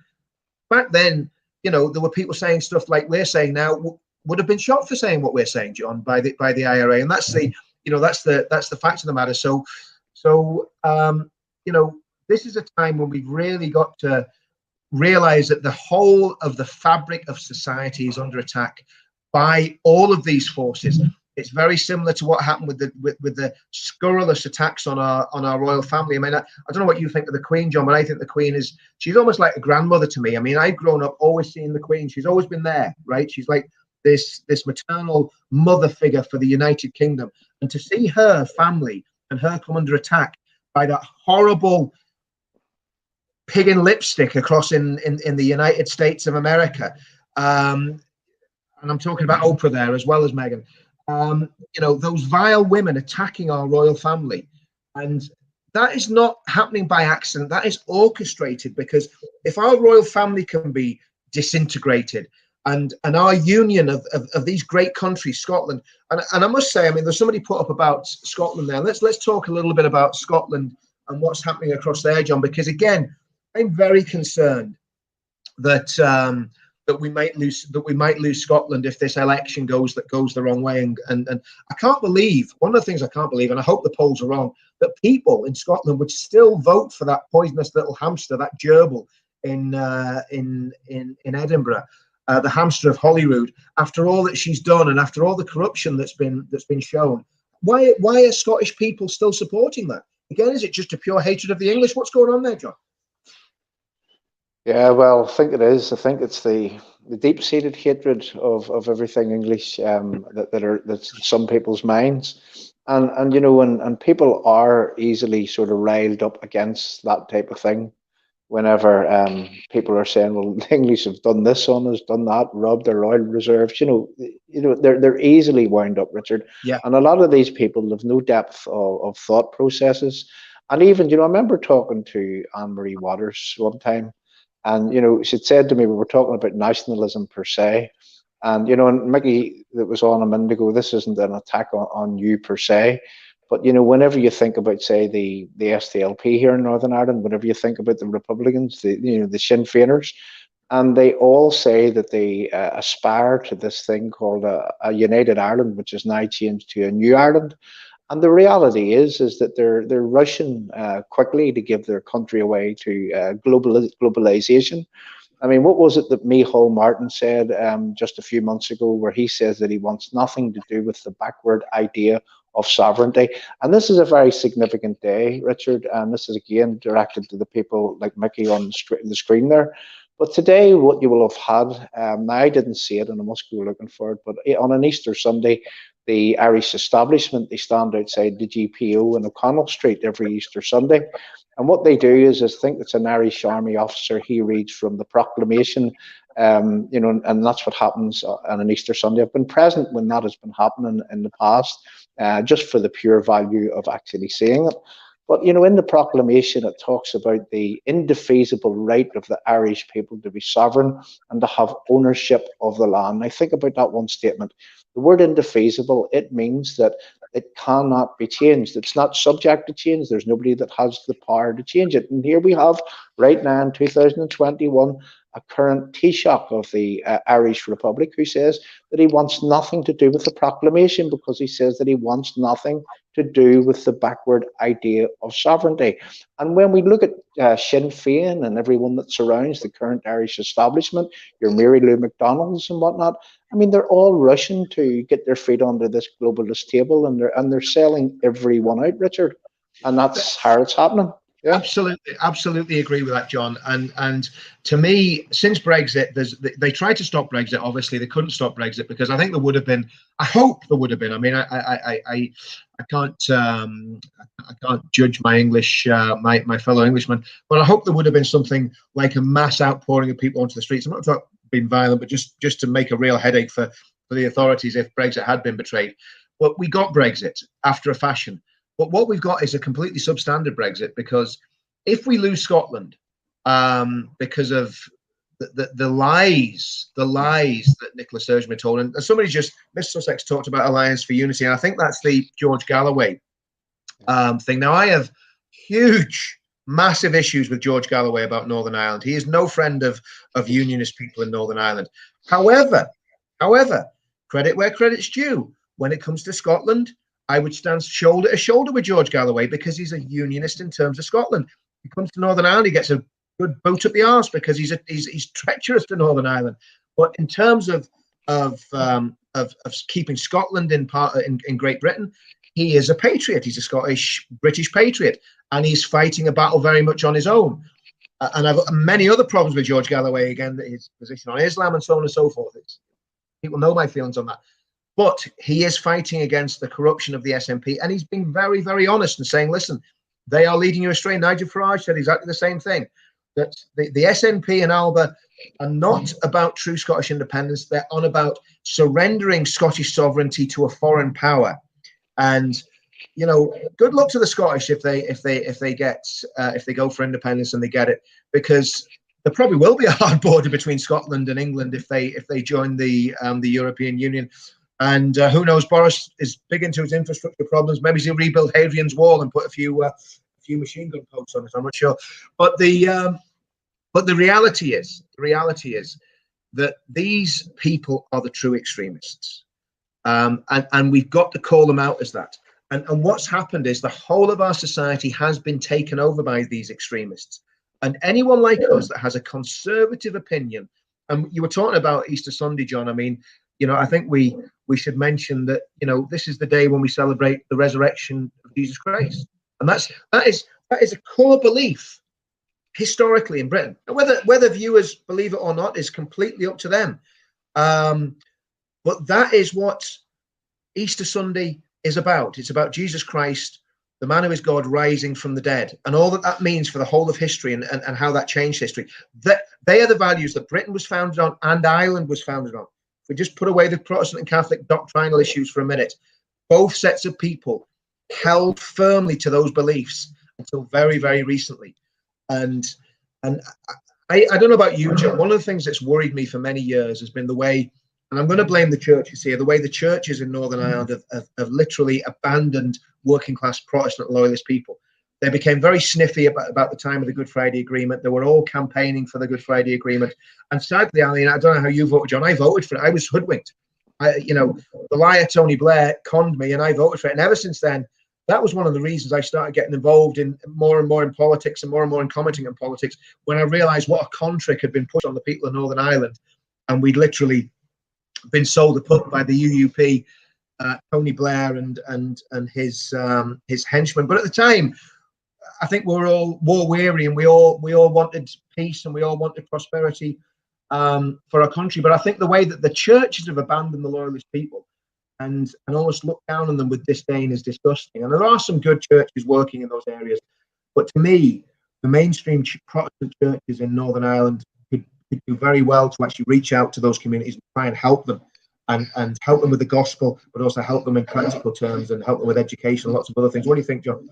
back then, there were people saying stuff like we're saying now would have been shot for saying what we're saying, John, by the IRA, and that's the fact of the matter. So this is a time when we've really got to realize that the whole of the fabric of society is under attack by all of these forces. It's very similar to what happened with the scurrilous attacks on our royal family. I mean, I don't know what you think of the Queen, John, but I think the Queen she's almost like a grandmother to me. I mean, I've grown up always seeing the Queen. She's always been there, right? She's like this maternal mother figure for the United Kingdom. And to see her family and her come under attack by that horrible pig in lipstick across in the United States of America, and I'm talking about Oprah there as well as Meghan. You know, those vile women attacking our royal family, and that is not happening by accident. That is orchestrated, because if our royal family can be disintegrated, and our union of these great countries, Scotland, and I must say, I mean, there's somebody put up about Scotland there. Let's talk a little bit about Scotland and what's happening across there, John, because again, I'm very concerned that that we might lose Scotland if this election goes the wrong way. And I can't believe, one of the things I can't believe, and I hope the polls are wrong, that people in Scotland would still vote for that poisonous little hamster, that gerbil in Edinburgh, the hamster of Holyrood, after all that she's done and after all the corruption that's been shown. Why are Scottish people still supporting that? Again, is it just a pure hatred of the English? What's going on there, John? Yeah, well, I think it is. I think it's the deep-seated hatred of everything English that's in some people's minds, and you know, and people are easily sort of riled up against that type of thing. Whenever people are saying, "Well, the English have done this on us, done that, robbed their oil reserves," you know, they're easily wound up, Richard. Yeah. And a lot of these people have no depth of thought processes. And even, you know, I remember talking to Anne-Marie Waters one time. And, you know, she said to me, we were talking about nationalism per se. And, you know, and Mickey, that was on a minute ago, this isn't an attack on you per se. But, you know, whenever you think about, say, the SDLP here in Northern Ireland, whenever you think about the Republicans, the Sinn Féiners, and they all say that they aspire to this thing called a United Ireland, which is now changed to a New Ireland. And the reality is that they're rushing quickly to give their country away to globalization. I mean, what was it that Micheál Martin said just a few months ago, where he says that he wants nothing to do with the backward idea of sovereignty? And this is a very significant day, Richard, and this is again directed to the people like Mickey on the screen there. But today, what you will have had, now I didn't see it and I must go looking for it, but on an Easter Sunday, the Irish establishment, they stand outside the GPO in O'Connell Street every Easter Sunday. And what they do is think it's an Irish Army officer. He reads from the proclamation, you know, and that's what happens on an Easter Sunday. I've been present when that has been happening in the past, just for the pure value of actually seeing it. But, you know, in the proclamation, it talks about the indefeasible right of the Irish people to be sovereign and to have ownership of the land. I think about that one statement. The word indefeasible, it means that it cannot be changed. It's not subject to change. There's nobody that has the power to change it. And here we have, right now in 2021, a current Taoiseach of the Irish Republic who says that he wants nothing to do with the proclamation, because he says that he wants nothing to do with the backward idea of sovereignty. And when we look at Sinn Féin and everyone that surrounds the current Irish establishment, your Mary Lou McDonalds and whatnot, I mean, they're all rushing to get their feet onto this globalist table, and they're selling everyone out, Richard. And that's how it's happening. Yeah. Absolutely agree with that, John. And to me, since Brexit, they tried to stop Brexit. Obviously, they couldn't stop Brexit, because I think there would have been. I hope there would have been. I mean, I can't judge my English, my fellow Englishmen, but I hope there would have been something like a mass outpouring of people onto the streets. I'm not talking being violent, but just to make a real headache for the authorities if Brexit had been betrayed. But we got Brexit after a fashion. But what we've got is a completely substandard Brexit, because if we lose Scotland because of the lies that Nicola Sturgeon told, and somebody just, Miss Sussex talked about Alliance for Unity, and I think that's the George Galloway thing. Now, I have massive issues with George Galloway about Northern Ireland. He is no friend of unionist people in Northern Ireland. However, credit where credit's due. When it comes to Scotland, I would stand shoulder to shoulder with George Galloway, because he's a unionist in terms of Scotland. He comes to Northern Ireland, he gets a good boot up the arse because he's treacherous to Northern Ireland. But in terms of of keeping Scotland in part in Great Britain. He is a patriot. He's a Scottish British patriot, and he's fighting a battle very much on his own. And I've many other problems with George Galloway, again, his position on Islam and so on and so forth. People know my feelings on that. But he is fighting against the corruption of the SNP, and he's being very, very honest and saying, listen, they are leading you astray. Nigel Farage said exactly the same thing, that the SNP and Alba are not about true Scottish independence. They're on about surrendering Scottish sovereignty to a foreign power. And good luck to the Scottish if they go for independence and they get it, because there probably will be a hard border between Scotland and England if they join the European Union. And who knows? Boris is big into his infrastructure problems. Maybe he'll rebuild Hadrian's Wall and put a few machine gun posts on it. I'm not sure. But the reality is that these people are the true extremists, and we've got to call them out as that. And what's happened is the whole of our society has been taken over by these extremists. And anyone like us that has a conservative opinion, and you were talking about Easter Sunday, John. I mean, I think we should mention that, this is the day when we celebrate the resurrection of Jesus Christ. And that is a core belief historically in Britain. And whether viewers believe it or not is completely up to them. But that is what Easter Sunday is about. It's about Jesus Christ, the man who is God, rising from the dead, and all that means for the whole of history and how that changed history. That they are the values that Britain was founded on and Ireland was founded on. If we just put away the Protestant and Catholic doctrinal issues for a minute, both sets of people held firmly to those beliefs until very, very recently. And I don't know about you, John. One of the things that's worried me for many years has been the way, and I'm going to blame the churches here, the way the churches in Northern Ireland have literally abandoned working class Protestant loyalist people. They became very sniffy about the time of the Good Friday Agreement. They were all campaigning for the Good Friday Agreement. And sadly, I mean, I don't know how you voted, John. I voted for it. I was hoodwinked. The liar Tony Blair conned me, and I voted for it. And ever since then, that was one of the reasons I started getting involved in more and more in politics and more in commenting on politics, when I realised what a con trick had been put on the people of Northern Ireland, and we'd literally been sold a pup by the UUP, Tony Blair and his henchmen. But at the time, I think we were all war weary, and we all wanted peace and we all wanted prosperity for our country. But I think the way that the churches have abandoned the loyalist people and almost look down on them with disdain is disgusting. And there are some good churches working in those areas, but to me, the mainstream Protestant churches in Northern Ireland could do very well to actually reach out to those communities and try and help them, and help them with the gospel, but also help them in practical terms and help them with education and lots of other things. What do you think, John?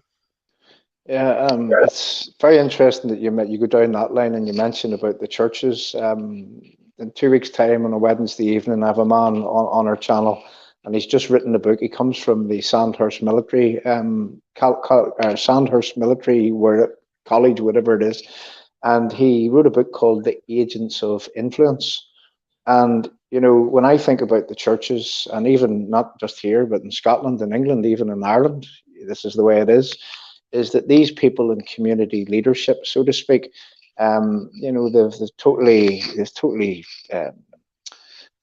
Yeah, it's very interesting that you go down that line and you mentioned about the churches. In 2 weeks' time, on a Wednesday evening, I have a man on our channel, and he's just written a book. He comes from the Sandhurst Military, Sandhurst Military College, whatever it is, and he wrote a book called The Agents of Influence. And when I think about the churches, and even not just here, but in Scotland and England, even in Ireland, this is the way it is that these people in community leadership, so to speak, they've totally,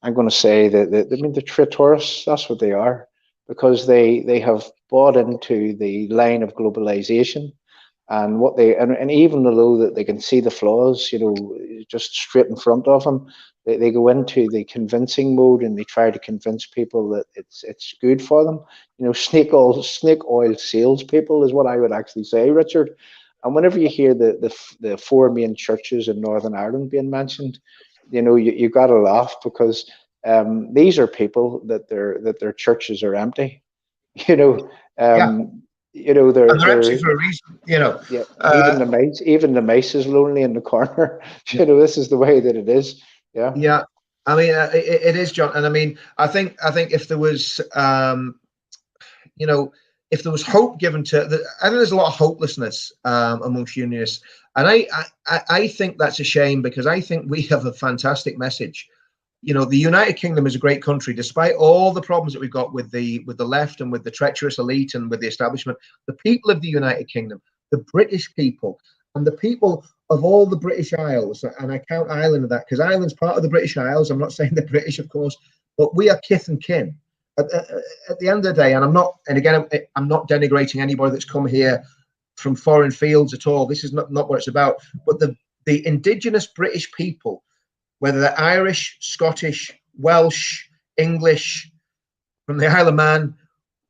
I'm going to say that they're traitorous. That's what they are, because they have bought into the line of globalization, and what and even though that they can see the flaws, just straight in front of them, they go into the convincing mode and they try to convince people that it's good for them. Snake oil salespeople is what I would actually say, Richard. And whenever you hear the four main churches in Northern Ireland being mentioned, you got to laugh, because these are people that their churches are empty. They're empty for a reason. Yeah. Even the mice is lonely in the corner. This is the way that it is. Yeah. Yeah. I mean, it is, John. And I mean, I think if there was, if there was hope given to, I think there's a lot of hopelessness amongst unionists, and I think that's a shame, because I think we have a fantastic message. The United Kingdom is a great country, despite all the problems that we've got with the left and with the treacherous elite and with the establishment. The people of the United Kingdom, the British people, and the people of all the British Isles, and I count Ireland in that, because Ireland's part of the British Isles. I'm not saying they're British, of course, but we are kith and kin. At the end of the day, and I'm not denigrating anybody that's come here from foreign fields at all. This is not what it's about. But the indigenous British people, whether they're Irish, Scottish, Welsh, English, from the Isle of Man,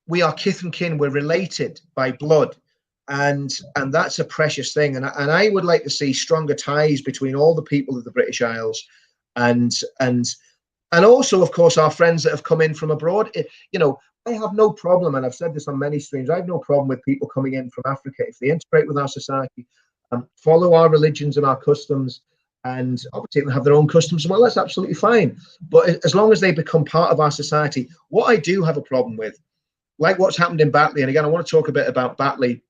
we are kith and kin. We're related by blood, and that's a precious thing. And I would like to see stronger ties between all the people of the British Isles, and also, of course, our friends that have come in from abroad. I have no problem, and I've said this on many streams, I have no problem with people coming in from Africa if they integrate with our society, follow our religions and our customs, and obviously they have their own customs as well. That's absolutely fine. But as long as they become part of our society, what I do have a problem with, like what's happened in Batley, and again, I want to talk a bit about Batley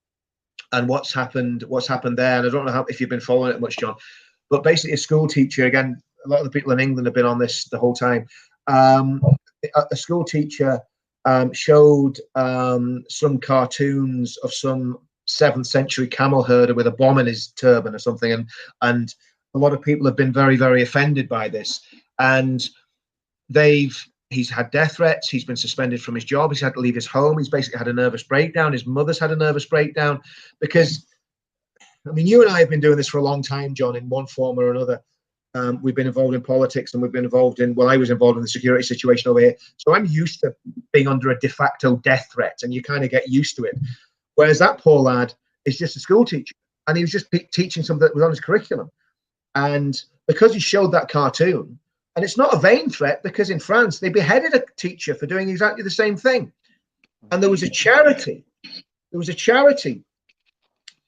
and what's happened there. And I don't know if you've been following it much, John, but basically a school teacher, again, a lot of the people in England have been on this the whole time. A school teacher showed some cartoons of some 7th century camel herder with a bomb in his turban or something, and a lot of people have been very, very offended by this, and he's had death threats, he's been suspended from his job, he's had to leave his home, he's basically had a nervous breakdown, his mother's had a nervous breakdown, because I mean, you and I have been doing this for a long time, John, in one form or another. We've been involved in politics, and we've been involved in, I was involved in the security situation over here. So I'm used to being under a de facto death threat, and you kind of get used to it. Whereas that poor lad is just a school teacher, and he was just teaching something that was on his curriculum. And because he showed that cartoon, and it's not a vain threat, because in France, they beheaded a teacher for doing exactly the same thing. And there was a charity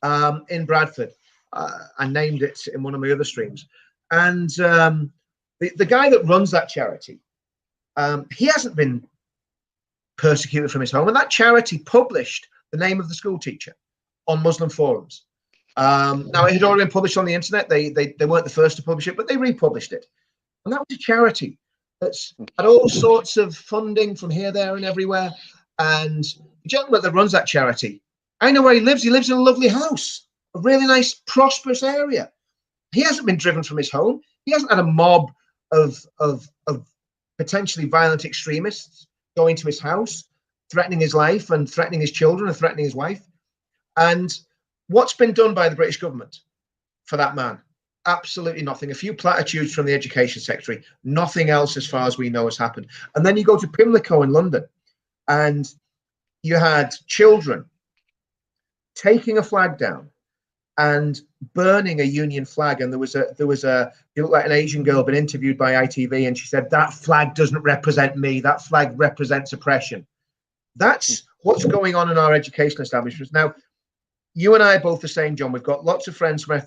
in Bradford. I named it in one of my other streams. And the guy that runs that charity, he hasn't been persecuted from his home. And that charity published the name of the school teacher on Muslim forums. Now, it had already been published on the internet. They weren't the first to publish it, but they republished it. And that was a charity that's had all sorts of funding from here, there, and everywhere. And the gentleman that runs that charity, I know where he lives. He lives in a lovely house, a really nice, prosperous area. He hasn't been driven from his home. He hasn't had a mob of potentially violent extremists going to his house, threatening his life and threatening his children and threatening his wife. And what's been done by the British government for that man? Absolutely nothing. A few platitudes from the education secretary. Nothing else, as far as we know, has happened. And then you go to Pimlico in London, and you had children taking a flag down and burning a Union flag. And there was a it looked like an Asian girl been interviewed by ITV, and she said, that flag doesn't represent me. That flag represents oppression. That's what's going on in our education establishments. Now, you and I are both the same, John. We've got lots of friends from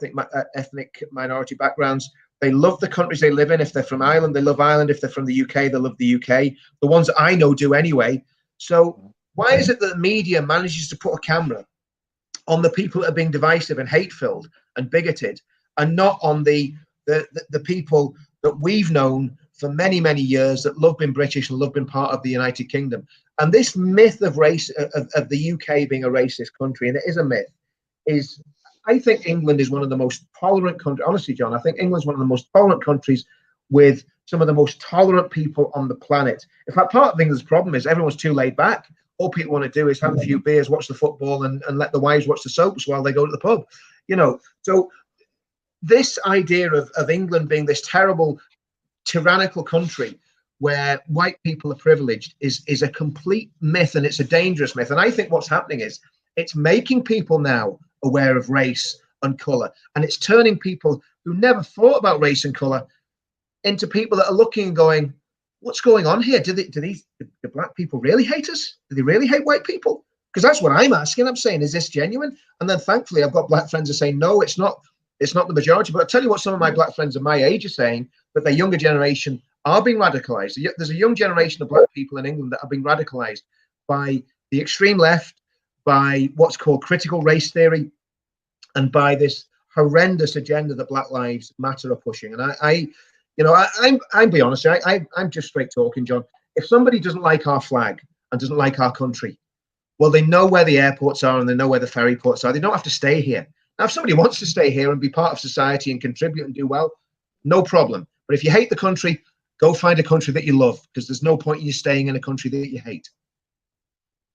ethnic minority backgrounds. They love the countries they live in. If they're from Ireland, they love Ireland. If they're from the UK, they love the UK. The ones that I know do anyway. So why is it that the media manages to put a camera on the people that are being divisive and hate-filled and bigoted, and not on the people that we've known for many, many years that love being British and love being part of the United Kingdom? And this myth of race, of the UK being a racist country, and it is a myth, I think England is one of the most tolerant countries. Honestly, John, I think England's one of the most tolerant countries, with some of the most tolerant people on the planet. In fact, part of England's problem is everyone's too laid back. All people want to do is have a few beers, watch the football, and let the wives watch the soaps while they go to the pub. So this idea of England being this terrible, tyrannical country where white people are privileged is a complete myth, and it's a dangerous myth. And I think what's happening is it's making people now aware of race and colour, and it's turning people who never thought about race and colour into people that are looking and going, what's going on here? Do black people really hate us? Do they really hate white people? Because that's what I'm asking. I'm saying, is this genuine? And then thankfully I've got black friends that say, no, it's not the majority. But I'll tell you what some of my black friends of my age are saying, that the younger generation are being radicalized. There's a young generation of black people in England that are being radicalized by the extreme left, by what's called critical race theory, and by this horrendous agenda that Black Lives Matter are pushing. And I'm be honest, I'm just straight talking, John. If somebody doesn't like our flag and doesn't like our country, well, they know where the airports are and they know where the ferry ports are. They don't have to stay here. Now, if somebody wants to stay here and be part of society and contribute and do well, no problem. But if you hate the country, Go find a country that you love, because there's no point in you staying in a country that you hate.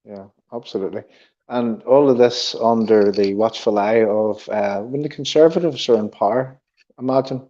Yeah, absolutely. And all of this under the watchful eye of when the Conservatives are in power, imagine.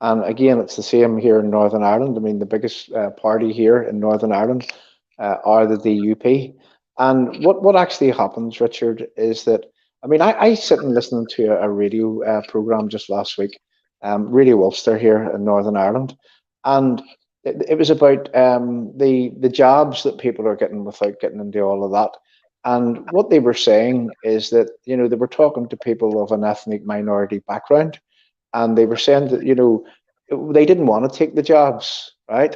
And again, it's the same here in Northern Ireland. I mean, the biggest party here in Northern Ireland are the DUP. And what actually happens, Richard, is that, I mean, I sit and listen to a radio program just last week, Radio Ulster here in Northern Ireland. And it was about the jobs that people are getting without getting into all of that. And what they were saying is that, you know, they were talking to people of an ethnic minority background, and they were saying that, you know, they didn't want to take the jobs, right?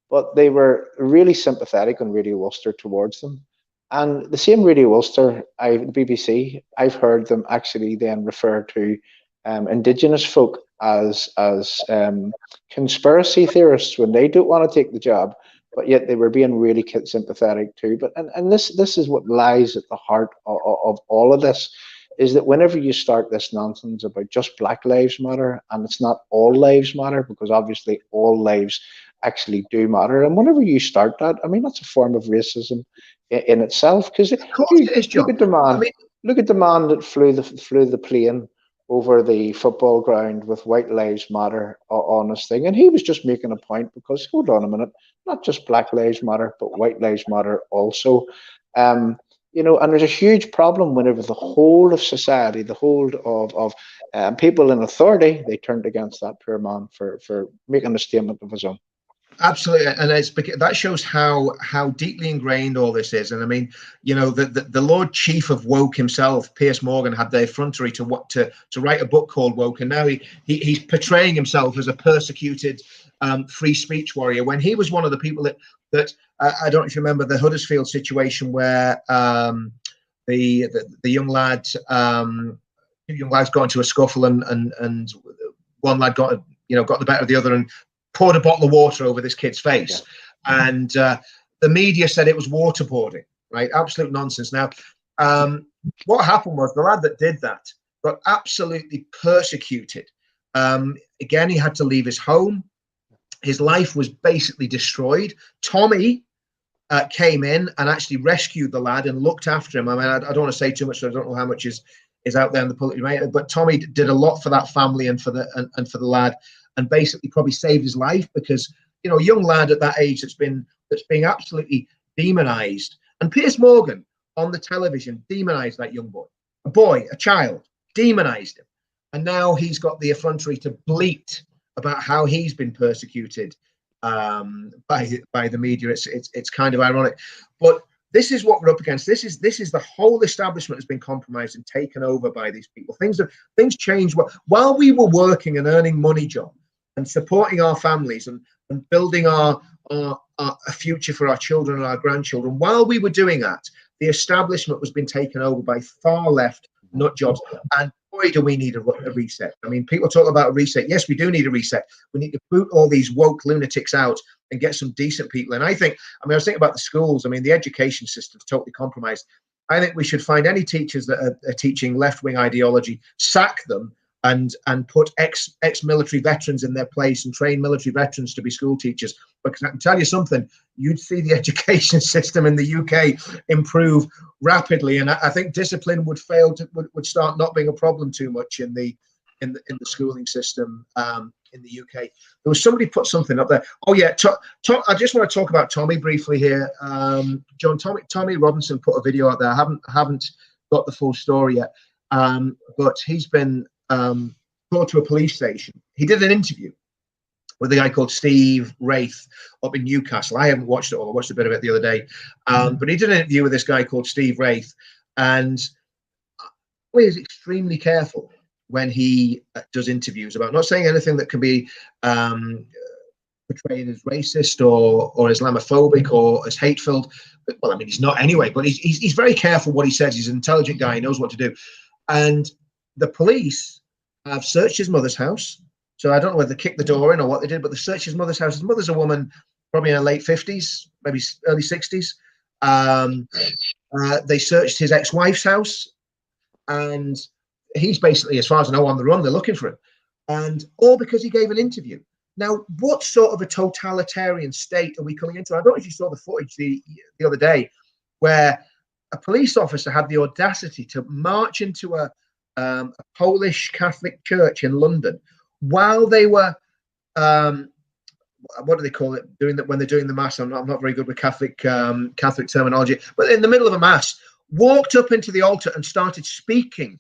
But they were really sympathetic on Radio Ulster towards them. And the same Radio Ulster, the BBC, I've heard them actually then refer to Indigenous folk as conspiracy theorists when they don't want to take the job, but yet they were being really sympathetic too. But and this is what lies at the heart of all of this, is that whenever you start this nonsense about just Black Lives Matter, and it's not all lives matter, because obviously all lives actually do matter, and whenever you start that, I mean, that's a form of racism in itself. Because Of course it is, John. look at the man, I mean, look at the man that flew the plane over the football ground with White Lives Matter on his thing, and he was just making a point, because hold on a minute, not just Black Lives Matter, but White Lives Matter also. You know, and there's a huge problem whenever the whole of society, the whole of people in authority, they turned against that poor man for making a statement of his own. absolutely, and it's because that shows how deeply ingrained all this is. And I mean, you know, the Lord Chief of Woke himself, Piers Morgan, had the effrontery to write a book called Woke, and now he's portraying himself as a persecuted free speech warrior, when he was one of the people that I don't know if you remember the Huddersfield situation, where the young lad, two young lads got into a scuffle, and one lad got the better of the other and poured a bottle of water over this kid's face. Yeah. And the media said it was waterboarding, right? Absolute nonsense. Now, what happened was the lad that did that got absolutely persecuted. Again, he had to leave his home. His life was basically destroyed. Tommy came in and actually rescued the lad and looked after him. I mean, I don't want to say too much, so I don't know how much is out there in the public domain, but Tommy did a lot for that family and for the lad, and basically probably saved his life, because, you know, a young lad at that age that's being absolutely demonized. And Piers Morgan on the television demonized that young boy, a child, demonized him. And now he's got the effrontery to bleat about how he's been persecuted by the media. It's kind of ironic, but this is what we're up against. This is the whole establishment has been compromised and taken over by these people. Things changed while we were working and earning money, John, and supporting our families and building a future for our children and our grandchildren. While we were doing that, the establishment was being taken over by far left nut jobs. And boy, do we need a reset. I mean, people talk about a reset. Yes, we do need a reset. We need to boot all these woke lunatics out and get some decent people in. I was thinking about the schools. I mean, the education system's totally compromised. I think we should find any teachers that are teaching left-wing ideology, sack them, and put ex-military veterans in their place and train military veterans to be school teachers. Because I can tell you something, you'd see the education system in the UK improve rapidly, and I think discipline would would start not being a problem too much in the schooling system in the UK. There was somebody put something up there. Oh yeah, I just want to talk about Tommy briefly here. John, Tommy Robinson put a video out there. I haven't got the full story yet, but he's been brought to a police station. He did an interview with a guy called Steve Wraith up in Newcastle. I haven't watched it all. I watched a bit of it the other day. But he did an interview with this guy called Steve Wraith, and he is extremely careful when he does interviews about not saying anything that can be portrayed as racist or Islamophobic or as hate-filled. Well, I mean, he's not anyway, but he's very careful what he says. He's an intelligent guy. He knows what to do. And the police have searched his mother's house. So I don't know whether they kicked the door in or what they did, but they searched his mother's house. His mother's a woman, probably in her late 50s, maybe early 60s. They searched his ex-wife's house, and he's basically, as far as I know, on the run. They're looking for him, and all because he gave an interview. Now, what sort of a totalitarian state are we coming into? I don't know if you saw the footage the other day where a police officer had the audacity to march into a Polish Catholic church in London while they were, what do they call it, doing that when they're doing the mass? I'm not very good with Catholic terminology, but in the middle of a mass, walked up into the altar and started speaking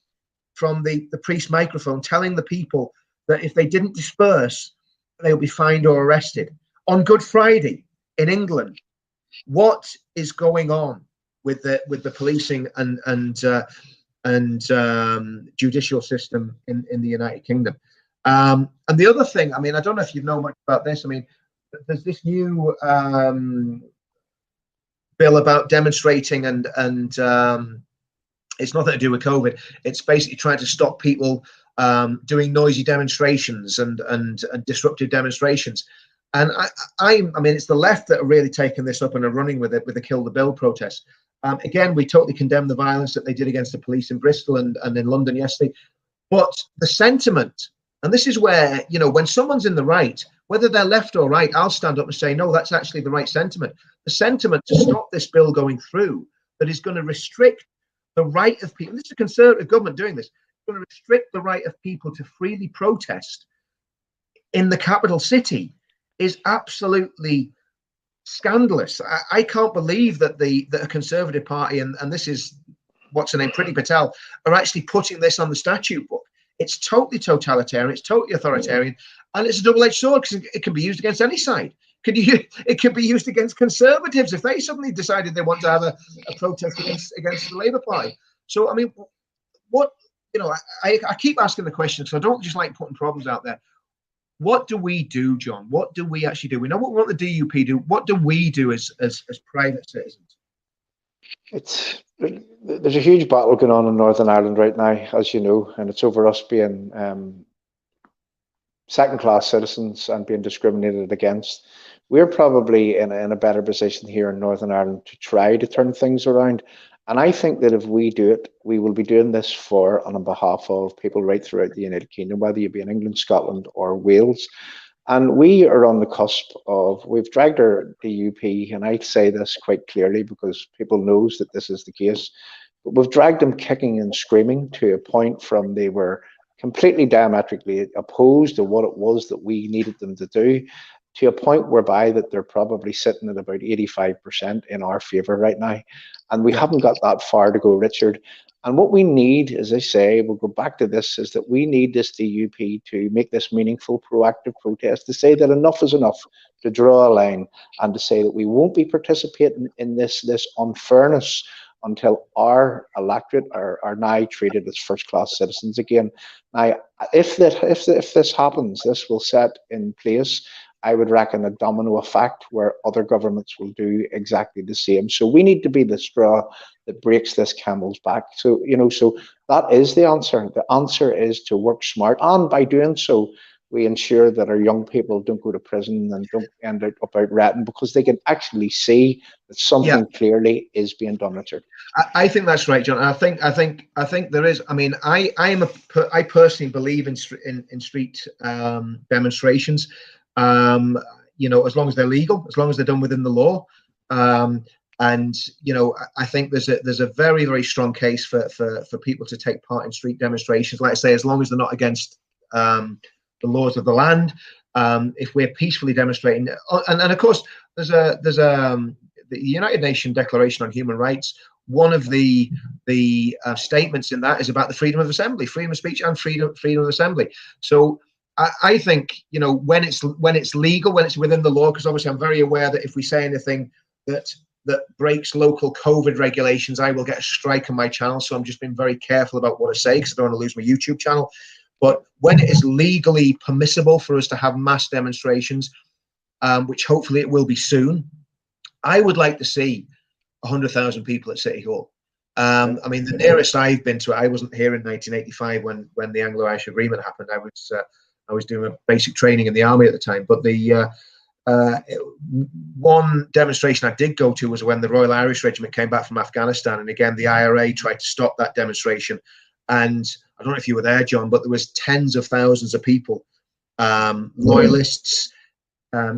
from the priest's microphone, telling the people that if they didn't disperse, they'll be fined or arrested on Good Friday in England. What is going on with the policing and judicial system in the United Kingdom? And the other thing, I mean, I don't know if you know much about this. I mean, there's this new bill about demonstrating, and it's nothing to do with COVID. It's basically trying to stop people doing noisy demonstrations and disruptive demonstrations. And I mean, it's the left that are really taking this up and are running with it, with the Kill the Bill protest. Again, we totally condemn the violence that they did against the police in Bristol and in London yesterday. But the sentiment, and this is where, you know, when someone's in the right, whether they're left or right, I'll stand up and say, no, that's actually the right sentiment. The sentiment to stop this bill going through that is going to restrict the right of people. This is a Conservative government doing this. Going to restrict the right of people to freely protest in the capital city is absolutely scandalous. I can't believe that the Conservative Party and this is what's her name, Priti Patel, are actually putting this on the statute book. It's totally totalitarian, it's totally authoritarian, and it's a double-edged sword because it can be used against any side. It could be used against Conservatives if they suddenly decided they want to have a protest against the Labour Party. So I mean, what, you know, I keep asking the question because I don't just like putting problems out there. What do we do, John? What do we actually do? We know what the DUP do. What do we do as private citizens? There's a huge battle going on in Northern Ireland right now, as you know, and it's over us being second-class citizens and being discriminated against. We're probably in a better position here in Northern Ireland to try to turn things around. And I think that if we do it, we will be doing this for and on behalf of people right throughout the United Kingdom, whether you be in England, Scotland, or Wales. And we are on the cusp of, we've dragged our DUP, and I say this quite clearly because people knows that this is the case, but we've dragged them kicking and screaming to a point from they were completely diametrically opposed to what it was that we needed them to do, to a point whereby that they're probably sitting at about 85% in our favour right now. And we haven't got that far to go, Richard. And what we need, as I say, we'll go back to this, is that we need this DUP to make this meaningful, proactive protest, to say that enough is enough, to draw a line, and to say that we won't be participating in this unfairness until our electorate are now treated as first-class citizens again. Now, if this happens, this will set in place, I would reckon, a domino effect where other governments will do exactly the same. So we need to be the straw that breaks this camel's back. So, you know, so that is the answer. The answer is to work smart, and by doing so, we ensure that our young people don't go to prison and don't end up out ratting, because they can actually see that something clearly is being done, Richard. I think that's right, John. I think there is. I mean, I personally believe in street demonstrations. You know, as long as they're legal, as long as they're done within the law. And you know, I think there's a very, very strong case for people to take part in street demonstrations. Like I say, as long as they're not against the laws of the land. If we're peacefully demonstrating, and of course, there's the United Nations Declaration on Human Rights. One of the statements in that is about the freedom of assembly, freedom of speech, and freedom of assembly. So I think, you know, when it's legal, when it's within the law, because obviously I'm very aware that if we say anything that breaks local COVID regulations, I will get a strike on my channel. So I'm just being very careful about what I say because I don't want to lose my YouTube channel. But when it is legally permissible for us to have mass demonstrations, which hopefully it will be soon, I would like to see 100,000 people at City Hall. I mean, the nearest I've been to it, I wasn't here in 1985 when the Anglo-Irish Agreement happened. I was doing a basic training in the army at the time. But the one demonstration I did go to was when the Royal Irish Regiment came back from Afghanistan, and again the IRA tried to stop that demonstration. And I don't know if you were there, John, but there was tens of thousands of people loyalists,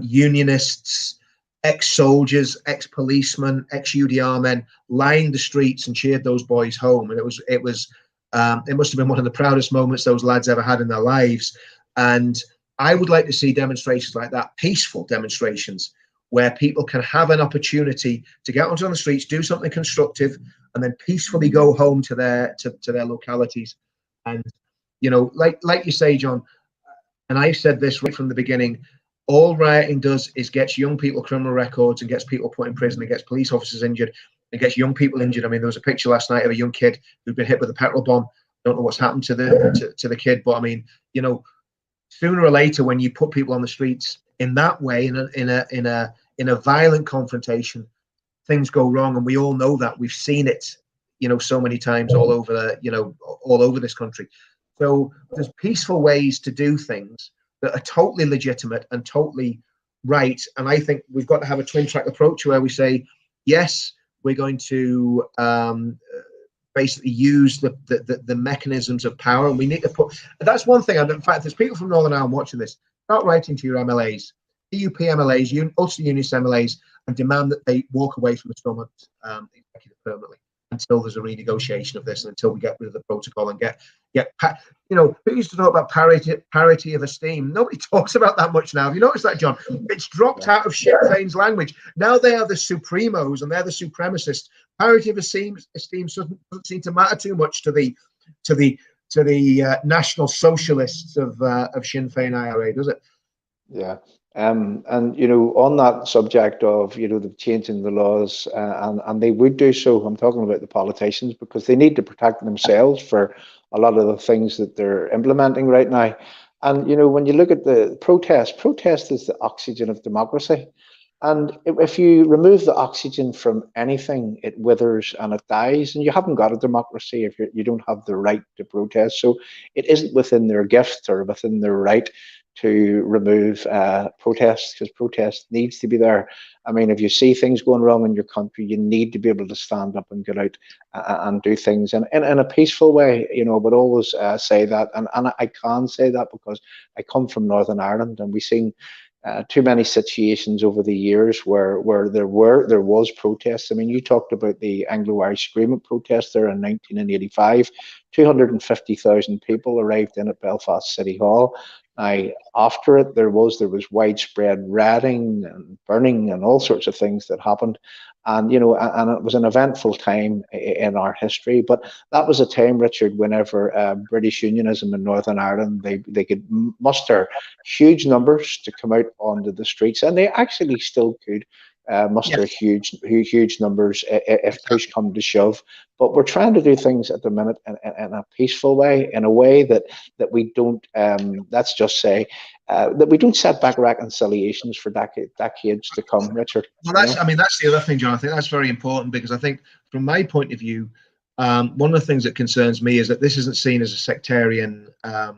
unionists, ex-soldiers, ex-policemen, ex-UDR men lined the streets and cheered those boys home. And it must have been one of the proudest moments those lads ever had in their lives. And I would like to see demonstrations like that, peaceful demonstrations, where people can have an opportunity to get onto the streets, do something constructive, and then peacefully go home to their localities. And like you say, John, and I've said this right from the beginning, all rioting does is gets young people criminal records and gets people put in prison and gets police officers injured and gets young people injured. I mean, there was a picture last night of a young kid who'd been hit with a petrol bomb. I don't know what's happened to the kid, but I mean, sooner or later, when you put people on the streets in that way, in a violent confrontation, things go wrong, and we all know that. We've seen it, so many times all over this country. So there's peaceful ways to do things that are totally legitimate and totally right. And I think we've got to have a twin track approach where we say, yes, we're going to basically use the mechanisms of power, and we need to put. That's one thing. In fact, there's people from Northern Ireland watching this. Start writing to your MLAs, DUP MLAs, Ulster Unionist MLAs, and demand that they walk away from the Stormont executive permanently until there's a renegotiation of this, and until we get rid of the protocol and get who used to talk about parity of esteem? Nobody talks about that much now. Have you noticed that, John? It's dropped out of Sinn Féin's language. Now they are the supremos and they're the supremacists. Parity of esteem doesn't seem to matter too much to the National Socialists of Sinn Féin IRA, does it? Yeah. And on that subject of the changing the laws, and they would do so. I'm talking about the politicians, because they need to protect themselves for a lot of the things that they're implementing right now. And when you look at the protest is the oxygen of democracy. And if you remove the oxygen from anything, it withers and it dies. And you haven't got a democracy if you don't have the right to protest. So it isn't within their gift or within their right to remove protests, because protest needs to be there. I mean, if you see things going wrong in your country, you need to be able to stand up and get out and do things in a peaceful way. I would always say that, and I can say that because I come from Northern Ireland, and we've seen too many situations over the years where there was protests. I mean, you talked about the Anglo-Irish Agreement protest there in 1985. 250,000 people arrived in at Belfast City Hall. Now, after it, there was widespread rioting and burning and all sorts of things that happened, and it was an eventful time in our history. But that was a time, Richard, whenever British Unionism in Northern Ireland, they could muster huge numbers to come out onto the streets, and they actually still could muster huge numbers if push come to shove. But we're trying to do things at the minute in a peaceful way, in a way that we don't, let's just say, that we don't set back reconciliations for decades to come, Richard. Well, that's the other thing, John. I think that's very important, because I think from my point of view, one of the things that concerns me is that this isn't seen as a sectarian, as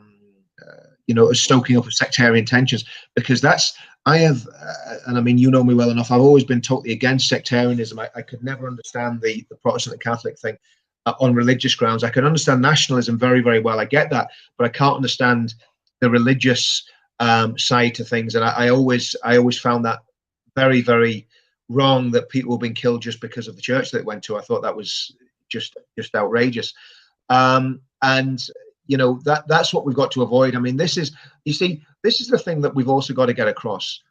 stoking up of sectarian tensions, because I have, and I mean, you know me well enough, I've always been totally against sectarianism. I could never understand the Protestant and Catholic thing on religious grounds. I can understand nationalism very, very well. I get that, but I can't understand the religious side to things. And I always found that very, very wrong, that people have been killed just because of the church that they went to. I thought that was just outrageous. That's what we've got to avoid. I mean, this is the thing that we've also got to get across.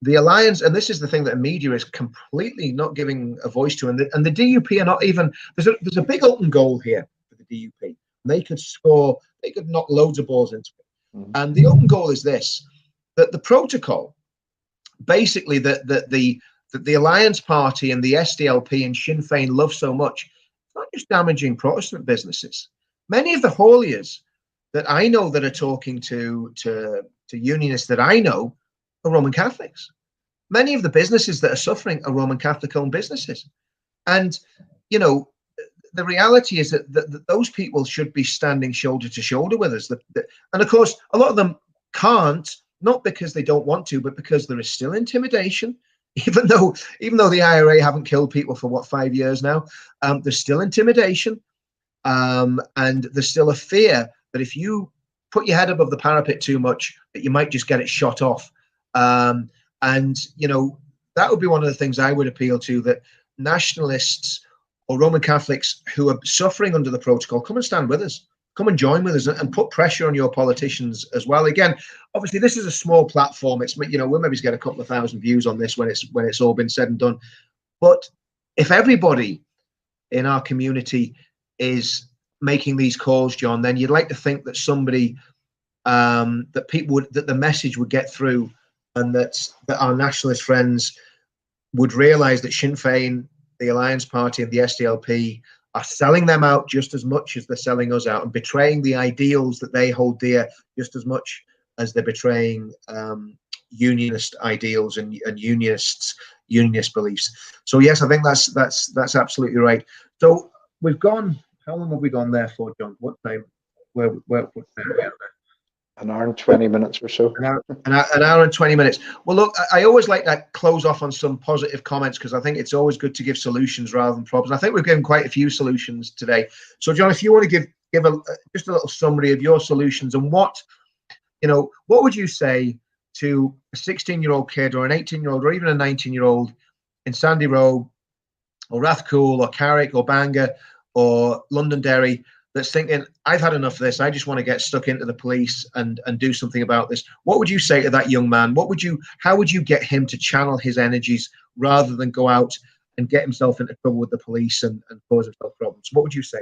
The alliance, and this is the thing that the media is completely not giving a voice to, and the DUP are not even. There's a big open goal here for the DUP. They could knock loads of balls into it. Mm-hmm. And the open goal is this: that the protocol, basically, that the Alliance Party and the SDLP and Sinn Féin love so much, it's not just damaging Protestant businesses. Many of the hauliers that I know that are talking to unionists that I know are Roman Catholics. Many of the businesses that are suffering are Roman Catholic-owned businesses. And, the reality is that those people should be standing shoulder to shoulder with us. And, of course, a lot of them can't, not because they don't want to, but because there is still intimidation. Even though the IRA haven't killed people for 5 years now, there's still intimidation. And there's still a fear that if you put your head above the parapet too much that you might just get it shot off. And that would be one of the things I would appeal to, that nationalists or Roman Catholics who are suffering under the protocol, come and stand with us. Come and join with us and put pressure on your politicians as well. Again, obviously, this is a small platform. It's, we'll maybe get a couple of thousand views on this when it's all been said and done. But if everybody in our community is making these calls, John, then you'd like to think that somebody, that the message would get through, and that our nationalist friends would realise that Sinn Féin, the Alliance Party, and the SDLP are selling them out just as much as they're selling us out, and betraying the ideals that they hold dear just as much as they're betraying unionist ideals and unionist beliefs. So yes, I think that's absolutely right. So we've gone. How long have we gone there for, John? What time? What time are we at there? An hour and 20 minutes or so. An hour and 20 minutes. Well, look, I always like to close off on some positive comments, because I think it's always good to give solutions rather than problems. I think we've given quite a few solutions today. So, John, if you want to give just a little summary of your solutions, and what would you say to a 16-year-old kid or an 18-year-old or even a 19-year-old in Sandy Row or Rathcoole or Carrick or Bangor or Londonderry that's thinking, I've had enough of this, I just want to get stuck into the police and do something about this? What would you say to that young man? How would you get him to channel his energies rather than go out and get himself into trouble with the police and cause himself problems? What would you say?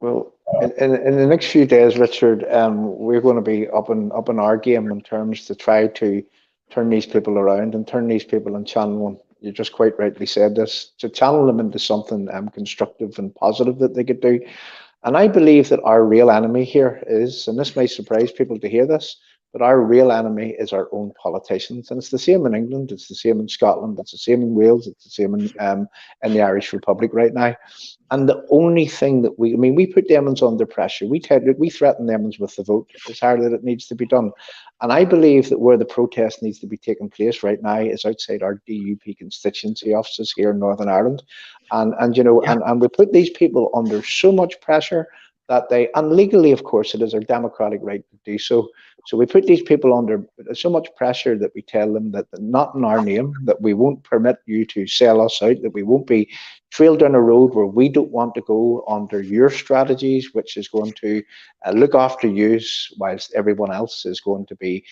Well, in the next few days, Richard, we're going to be up in our game in terms to try to turn these people around and turn these people and channel them. You just quite rightly said this, to channel them into something constructive and positive that they could do. And I believe that our real enemy here is, and this may surprise people to hear this, but our real enemy is our own politicians. And it's the same in England, it's the same in Scotland, it's the same in Wales, it's the same in the Irish Republic right now. And the only thing that we put Demons under pressure. We threaten Demons with the vote. It's hard that it needs to be done. And I believe that where the protest needs to be taking place right now is outside our DUP constituency offices here in Northern Ireland. And we put these people under so much pressure that they, and legally, of course, it is our democratic right to do so. So we put these people under so much pressure that we tell them that not in our name, that we won't permit you to sell us out, that we won't be trailed down a road where we don't want to go under your strategies, which is going to look after you, whilst everyone else is going to be,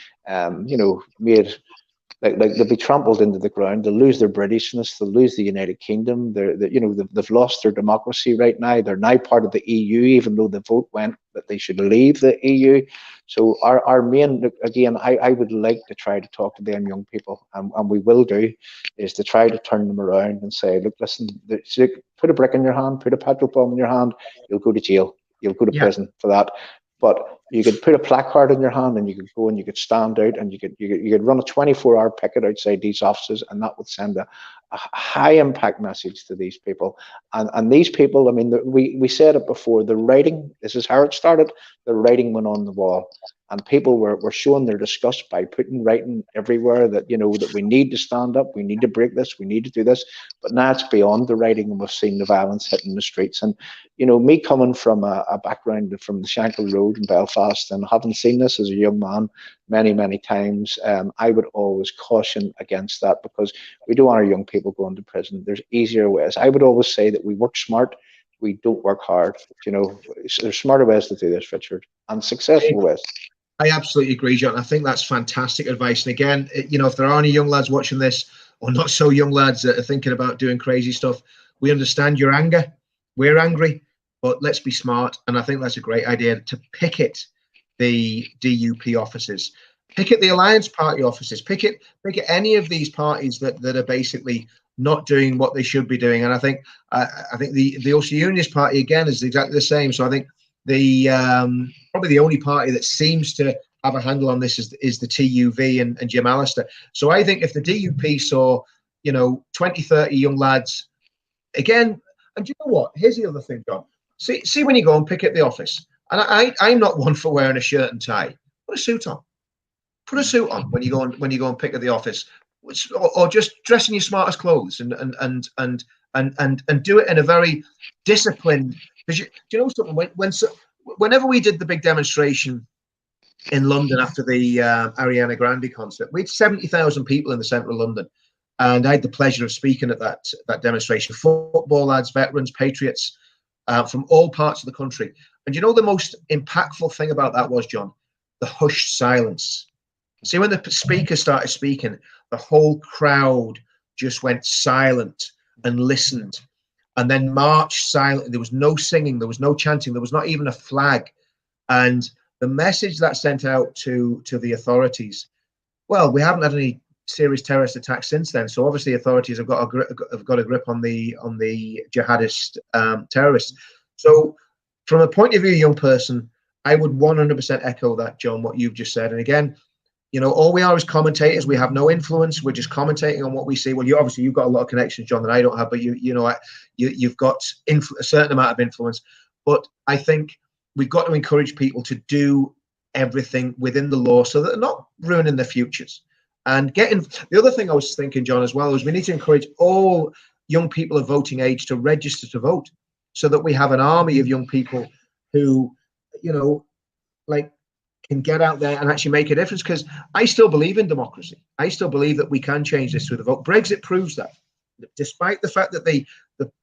made. Like they'll be trampled into the ground. They'll lose their Britishness. They'll lose the United Kingdom. They've lost their democracy right now. They're now part of the EU, even though the vote went that they should leave the EU. So our main, again, I would like to try to talk to them young people, and we will do, is to try to turn them around and say, look, listen, put a brick in your hand, put a petrol bomb in your hand, you'll go to jail, you'll go to prison for that. But you could put a placard in your hand, and you could go and you could stand out, and you could run a 24-hour picket outside these offices, and that would send a high impact message to these people. And these people, I mean, we said it before, the writing, this is how it started, the writing went on the wall. And people were showing their disgust by putting writing everywhere that, that we need to stand up, we need to break this, we need to do this. But now it's beyond the writing, and we've seen the violence hitting the streets. And, me coming from a background from the Shankill Road in Belfast, and having seen this as a young man many, many times, I would always caution against that, because we don't want our young people going to prison. There's easier ways. I would always say that we work smart, we don't work hard. There's smarter ways to do this, Richard, and successful ways. I absolutely agree, John. I think that's fantastic advice. And again, if there are any young lads watching this, or not so young lads that are thinking about doing crazy stuff, we understand your anger. We're angry, but let's be smart. And I think that's a great idea, to picket the DUP offices, picket the Alliance Party offices, picket any of these parties that are basically not doing what they should be doing. And I think the Ulster Unionist Party, again, is exactly the same. So I think the probably the only party that seems to have a handle on this is the TUV and Jim Allister. So I think if the DUP saw 20, 30 young lads, again, and you know what, here's the other thing, John, see when you go and pick at the office, and I'm not one for wearing a shirt and tie. Put a suit on when you go and pick at the office, or just dress in your smartest clothes and do it in a very disciplined. Because do you know something? Whenever we did the big demonstration in London after the Ariana Grande concert. We had 70,000 people in the centre of London, and I had the pleasure of speaking at that demonstration. Football lads, veterans, patriots from all parts of the country. And you know the most impactful thing about that was, John, the hushed silence. See, when the speaker started speaking, the whole crowd just went silent and listened, and then marched silently. There was no singing, there was no chanting, there was not even a flag. And the message that sent out to the authorities, well, we haven't had any serious terrorist attacks since then, so obviously authorities have got a grip on the jihadist terrorists. So from a point of view, young person, I would 100% echo that, John, what you've just said. And again, you know, all we are is commentators. We have no influence. We're just commentating on what we see. Well, you've got a lot of connections, John, that I don't have, but you've got a certain amount of influence. But I think we've got to encourage people to do everything within the law so that they're not ruining their futures. And the other thing I was thinking, John, as well, is we need to encourage all young people of voting age to register to vote, so that we have an army of young people who, can get out there and actually make a difference. Because I still believe in democracy. I still believe that we can change this through the vote. Brexit proves that. Despite the fact that the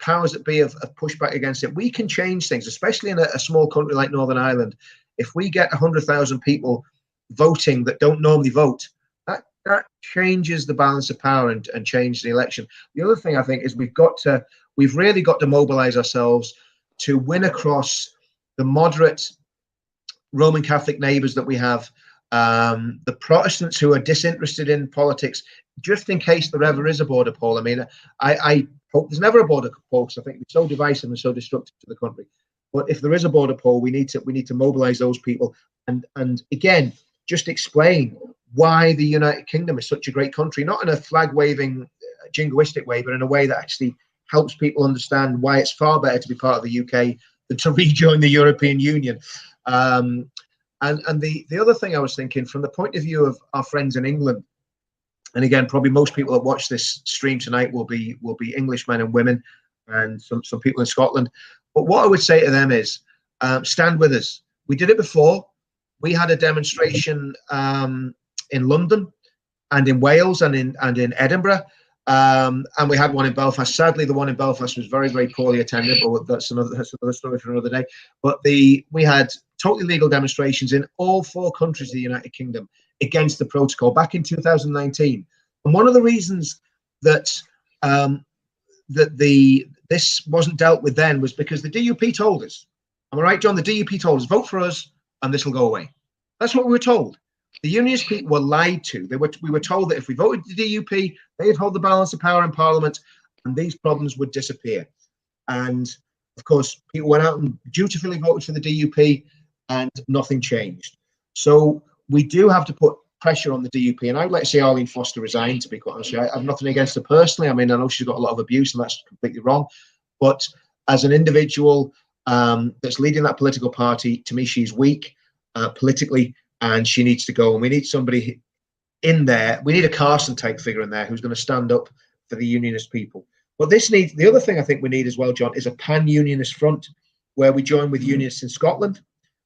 powers that be have pushed back against it, we can change things, especially in a small country like Northern Ireland. If we get 100,000 people voting that don't normally vote, that changes the balance of power and change the election. The other thing I think is we've really got to mobilize ourselves to win across the moderate Roman Catholic neighbours that we have, the Protestants who are disinterested in politics, just in case there ever is a border poll. I mean, I hope there's never a border poll, because I think it's so divisive and so destructive to the country. But if there is a border poll, we need to mobilise those people and again just explain why the United Kingdom is such a great country, not in a flag waving, jingoistic way, but in a way that actually helps people understand why it's far better to be part of the UK than to rejoin the European Union. And the other thing I was thinking, from the point of view of our friends in England, and again, probably most people that watch this stream tonight will be English men and women, and some people in Scotland. But what I would say to them is, stand with us. We did it before. We had a demonstration in London and in Wales and in Edinburgh. And we had one in Belfast. Sadly, the one in Belfast was very, very poorly attended, but that's another story for another day. But we had totally legal demonstrations in all 4 countries of the United Kingdom against the protocol back in 2019. And one of the reasons that this wasn't dealt with then was because the DUP told us. Am I right, John? The DUP told us, vote for us and this will go away. That's what we were told. The unionist people were lied to. We were told that if we voted the DUP, they'd hold the balance of power in Parliament and these problems would disappear. And of course, people went out and dutifully voted for the DUP and nothing changed. So we do have to put pressure on the DUP. And I'd like to see Arlene Foster resign, to be quite honest. I have nothing against her personally. I mean, I know she's got a lot of abuse and that's completely wrong. But as an individual that's leading that political party, to me, she's weak politically. And she needs to go, and we need somebody in there. We need a Carson type figure in there who's going to stand up for the unionist people. But the other thing I think we need as well, John, is a pan-unionist front where we join with unionists in Scotland,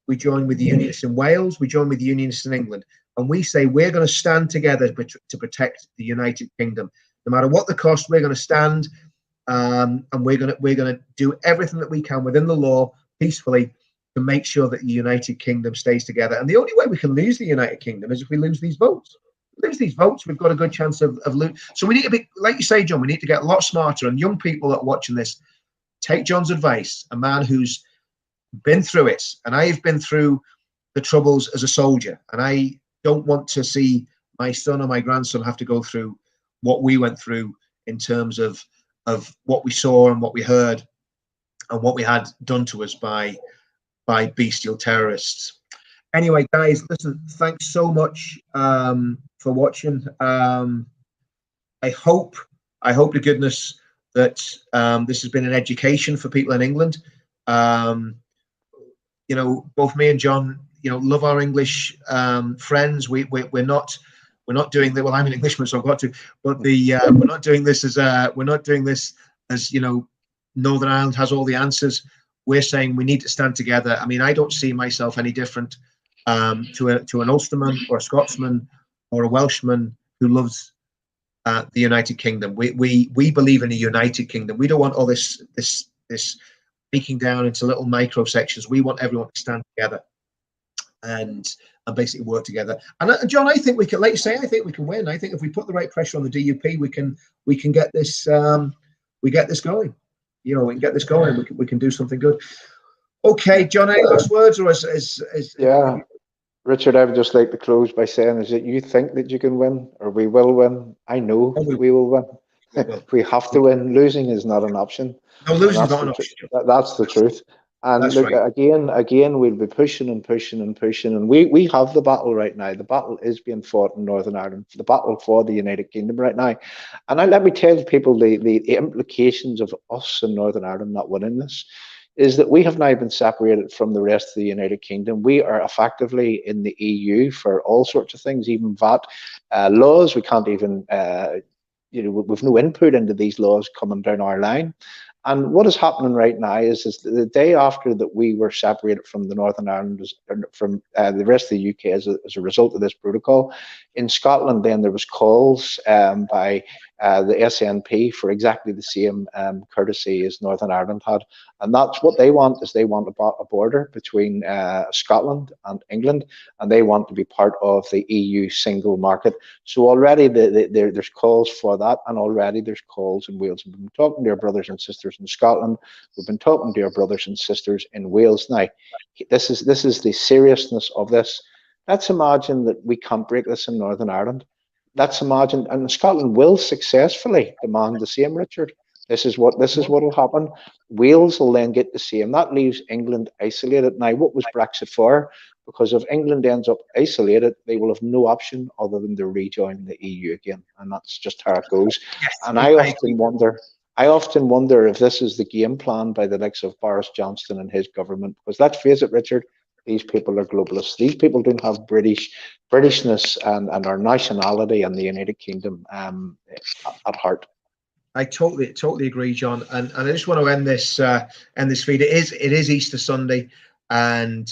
we join with the unionists in Wales, we join with the unionists in England, and we say we're going to stand together to protect the United Kingdom. No matter what the cost, we're going to stand, and we're going to do everything that we can within the law peacefully to make sure that the United Kingdom stays together. And the only way we can lose the United Kingdom is if we lose these votes. Lose these votes, we've got a good chance of losing. So we need to be, like you say, John, we need to get a lot smarter. And young people that are watching this, take John's advice, a man who's been through it. And I've been through the troubles as a soldier. And I don't want to see my son or my grandson have to go through what we went through in terms of what we saw and what we heard and what we had done to us by bestial terrorists. Anyway, guys, listen, thanks so much for watching. I hope to goodness that this has been an education for people in England. You know, both me and John, you know, love our English friends. We're not doing that. Well, I'm an Englishman, so I've got to. But we're not doing this as you know, Northern Ireland has all the answers. We're saying we need to stand together. I mean, I don't see myself any different to an Ulsterman or a Scotsman or a Welshman who loves the United Kingdom. We believe in a united kingdom. We don't want all this breaking down into little micro sections. We want everyone to stand together and basically work together. And John, I think we can, like you say, I think we can win. I think if we put the right pressure on the DUP, we can get this going. You know, we can get this going. We can do something good. Okay, John, any last words, or yeah, Richard, I would just like to close by saying, is that you think that you can win, or we will win. I know we will win. We have to win. Losing is not an option. No, losing is not an option. That's the truth. And that's look, right. again, we'll be pushing and pushing and pushing. And we have the battle right now. The battle is being fought in Northern Ireland, the battle for the United Kingdom right now. And let me tell people the implications of us in Northern Ireland not winning this is that we have now been separated from the rest of the United Kingdom. We are effectively in the EU for all sorts of things, even VAT laws. We can't even, we've no input into these laws coming down our line. And what is happening right now is the day after that we were separated from the Northern Ireland, from the rest of the UK as a result of this protocol, in Scotland then there was calls by the SNP for exactly the same courtesy as Northern Ireland had. And that's what they want, is they want a border between Scotland and England, and they want to be part of the EU single market. So already there's calls for that, and already there's calls in Wales. We've been talking to our brothers and sisters in Scotland. We've been talking to our brothers and sisters in Wales. Now, this is the seriousness of this. Let's imagine that we can't break this in Northern Ireland. Let's imagine, and Scotland will successfully demand the same, Richard. This is what will happen. Wales will then get the same. That leaves England isolated. Now, what was Brexit for? Because if England ends up isolated, they will have no option other than to rejoin the EU again, and that's just how it goes. Yes, and I often wonder if this is the game plan by the likes of Boris Johnson and his government. Because let's face it, Richard, these people are globalists. These people don't have Britishness and our nationality and the United Kingdom at heart. I totally agree, John. And I just want to end this feed. It is Easter Sunday, and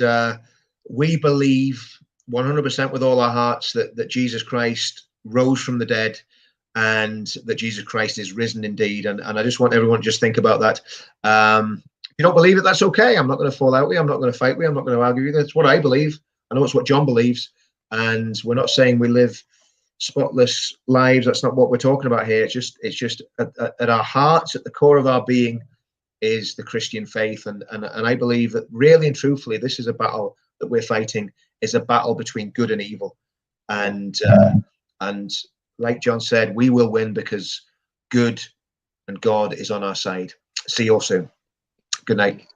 we believe 100% with all our hearts that Jesus Christ rose from the dead, and that Jesus Christ is risen indeed. And I just want everyone to just think about that. If you don't believe it, that's okay. I'm not going to fall out with you. I'm not going to fight with you. I'm not going to argue with you. That's what I believe. I know it's what John believes. And we're not saying we live spotless lives. That's not what we're talking about here. It's just at our hearts, at the core of our being, is the Christian faith. And I believe that really and truthfully, this is a battle that we're fighting, is a battle between good and evil. And like John said, we will win because good and God is on our side. See you all soon. Good night.